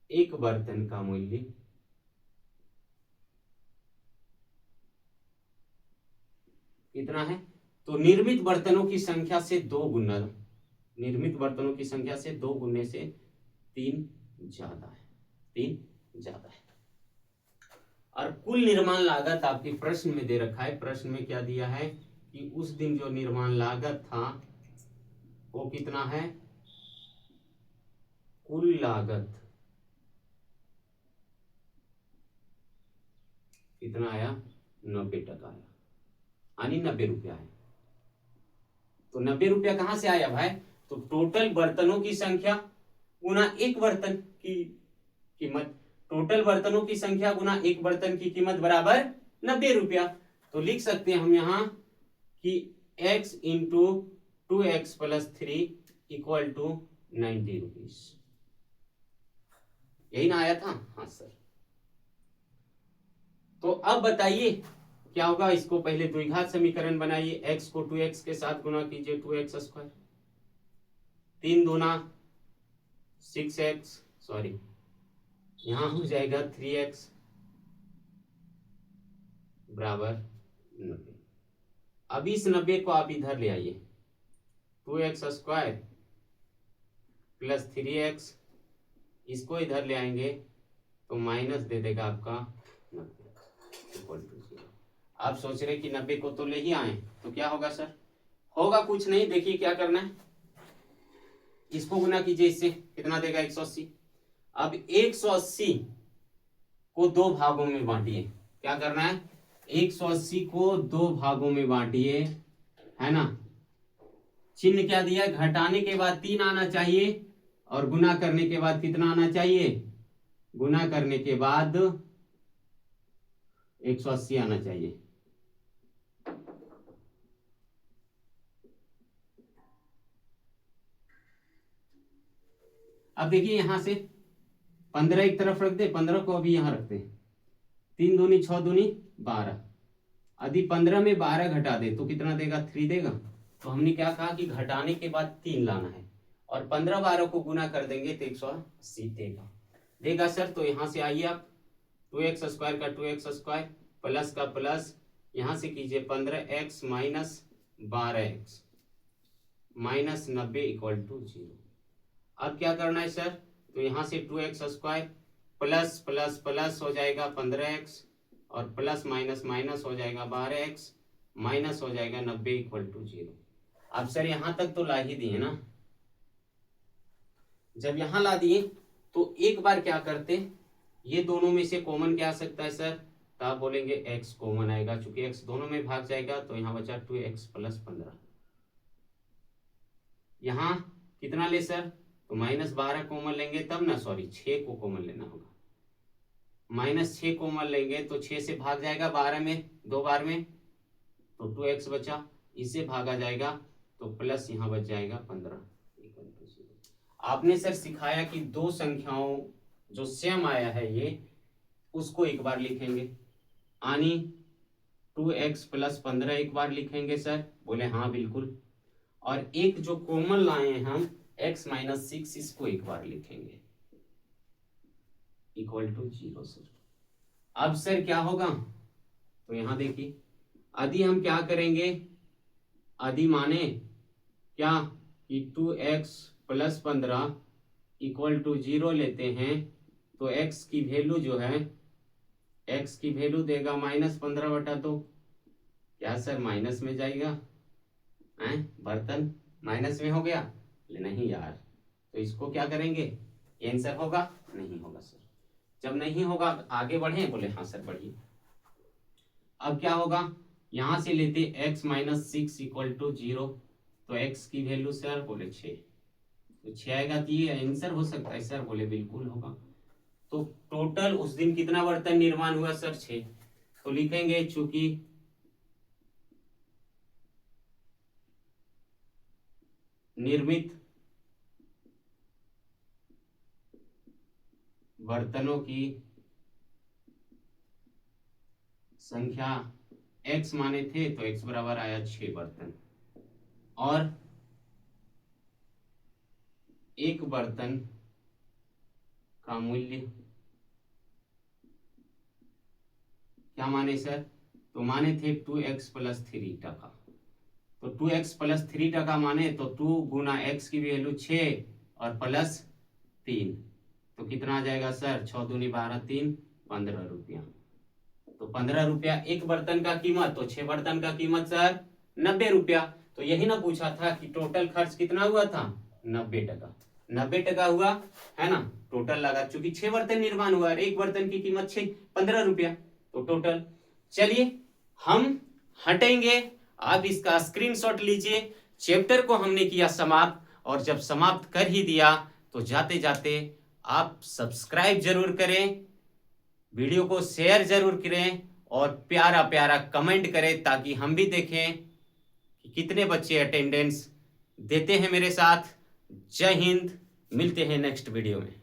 एक बर्तन का मूल्य करना है, तो निर्मित बर्तनों की संख्या से 2 गुना, निर्मित बर्तनों की संख्या से 2 गुने से 3 ज्यादा है, 3 ज्यादा है। और कुल निर्माण लागत आपकी प्रश्न में दे रखा है, प्रश्न में क्या दिया है कि उस दिन जो निर्माण लागत था वो कितना है, कुल लागत कितना आया, 90% आया, यानी 90 रुपया है। तो 90 रुपया कहां से आया भाई, तो टोटल बर्तनों की संख्या गुना एक बर्तन की कीमत, टोटल बर्तनों की संख्या गुना एक बर्तन की कीमत बराबर 90 रुपया। तो लिख सकते हैं हम यहां कि x into 2x plus 3 equal to 90 rupees. यही ना आया था, हाँ सर। तो अब बताइए क्या होगा, इसको पहले द्विघात समीकरण बनाइए, x को 2x के साथ गुना कीजिए, 2x स्क्वायर, 3 दूना 6x, सॉरी यहां हो जाएगा 3x बराबर 90। अब इस 90 को आप इधर ले आइए, 2x स्क्वायर प्लस 3x, इसको इधर ले आएंगे तो माइनस दे देगा आपका 90 इक्वल टू 0। आप सोच रहे कि 90 को तो ले ही आए, तो क्या होगा सर, होगा कुछ नहीं, देखिए क्या करना है, इसको गुना कीजिए इससे, कितना देगा 180। अब 180 को 2 भागों में बांटिए, क्या करना है, 180 को 2 भागों में बांटिए, है ना। चिन्ह क्या दिया है, घटाने के बाद 3 आना चाहिए और गुना करने के बाद कितना आना चाहिए, गुना करने के बाद 180 आना चाहिए। अब देखिए यहां से 15 एक तरफ रख दे, 15 को अभी यहां रखते हैं, 3 दूनी 6 दूनी 12, यदि 15 में 12 घटा दे तो कितना देगा, 3 देगा। तो हमने क्या कहा कि घटाने के बाद 3 लाना है और 15 12 को गुना कर देंगे तो 180 देगा, देगा सर। तो यहां से आइए आप, 2x स्क्वायर का 2x स्क्वायर प्लस का प्लस, यहां से कीजिए 15x minus 12x minus 90 equal to 0। अब क्या करना है सर, तो यहां से 2x square plus plus plus हो जाएगा 15x और प्लस माइनस माइनस हो जाएगा 12x माइनस हो जाएगा 90 इक्वल टू 0। अब सर यहां तक तो ला ही दिए ना, जब यहां ला दिए तो एक बार क्या करते, ये दोनों में से कॉमन क्या आ सकता है सर, तो आप बोलेंगे x कॉमन आएगा, चूंकि x दोनों में भाग जाएगा तो यहां बचा 2x प्लस 15। यहां कितना ले सर, तो -12 कॉमन लेंगे तब ना, सॉरी 6 को कॉमन लेना होगा, -6 कॉमन लेंगे तो 6 से भाग जाएगा 12 में 2 बार में, तो 2x बचा, इससे भागा जाएगा तो प्लस यहाँ बच जाएगा 15 इक्वल टू 0। आपने सर सिखाया कि दो संख्याओं जो सेम आया है ये, उसको एक बार लिखेंगे, यानी 2x प्लस 15 एक बार लिखेंगे सर, बोले हाँ बिल्कुल। और एक जो कॉमन लाए हैं हम x माइनस 6, इसको एक बार लिखेंगे इक्वल टू 0 सर। अब सर क्या होगा, तो यहां देखिए यदि हम क्या करेंगे, यदि माने क्या कि 2x प्लस 15 इक्वल टू 0 लेते हैं तो x की वैल्यू जो है, x की वैल्यू देगा -15/2। क्या सर माइनस में जाएगा, बर्तन माइनस में हो गया, नहीं यार, तो इसको क्या करेंगे, आंसर होगा, नहीं होगा सर। जब नहीं होगा आगे बढ़े, बोले हाँ सर बढ़िए। अब क्या होगा, यहां से लेते x माइनस 6 इक्वल टू 0, तो x की वैल्यू सर बोले 6, तो 6 आएगा, तो ये आंसर हो सकता है सर, बोले बिल्कुल होगा। तो टोटल उस दिन कितना बर्तन निर्माण हुआ सर, 6। तो लिखेंगे चूंकि निर्मित बर्तनों की संख्या x माने थे तो x बराबर आया 6 बर्तन, और एक बर्तन का मूल्य क्या माने सर, तो माने थे 2x प्लस 3 टका। तो 2x प्लस 3 टका माने तो 2 गुना x की वैल्यू 6 और प्लस 3, तो कितना आ जाएगा सर? 6 दूनी 12, 3 15 रुपया। तो 15 रुपया एक बर्तन का कीमत, तो 6 बर्तन का कीमत सर 90 रुपया। तो यही ना पूछा था कि टोटल खर्च कितना हुआ था? 90 टका। 90 टका हुआ है ना टोटल लागत, चूंकि 6 बर्तन निर्माण हुआ और एक बर्तन की कीमत 15 रुपया, तो टोटल। चलिए हम हटेंगे, आप इसका स्क्रीनशॉट लीजिए। चैप्टर को हमने किया समाप्त, और जब समाप्त कर ही दिया तो जाते जाते आप सब्सक्राइब जरूर करें, वीडियो को शेयर जरूर करें और प्यारा प्यारा कमेंट करें, ताकि हम भी देखें कि कितने बच्चे अटेंडेंस देते हैं मेरे साथ। जय हिंद, मिलते हैं नेक्स्ट वीडियो में।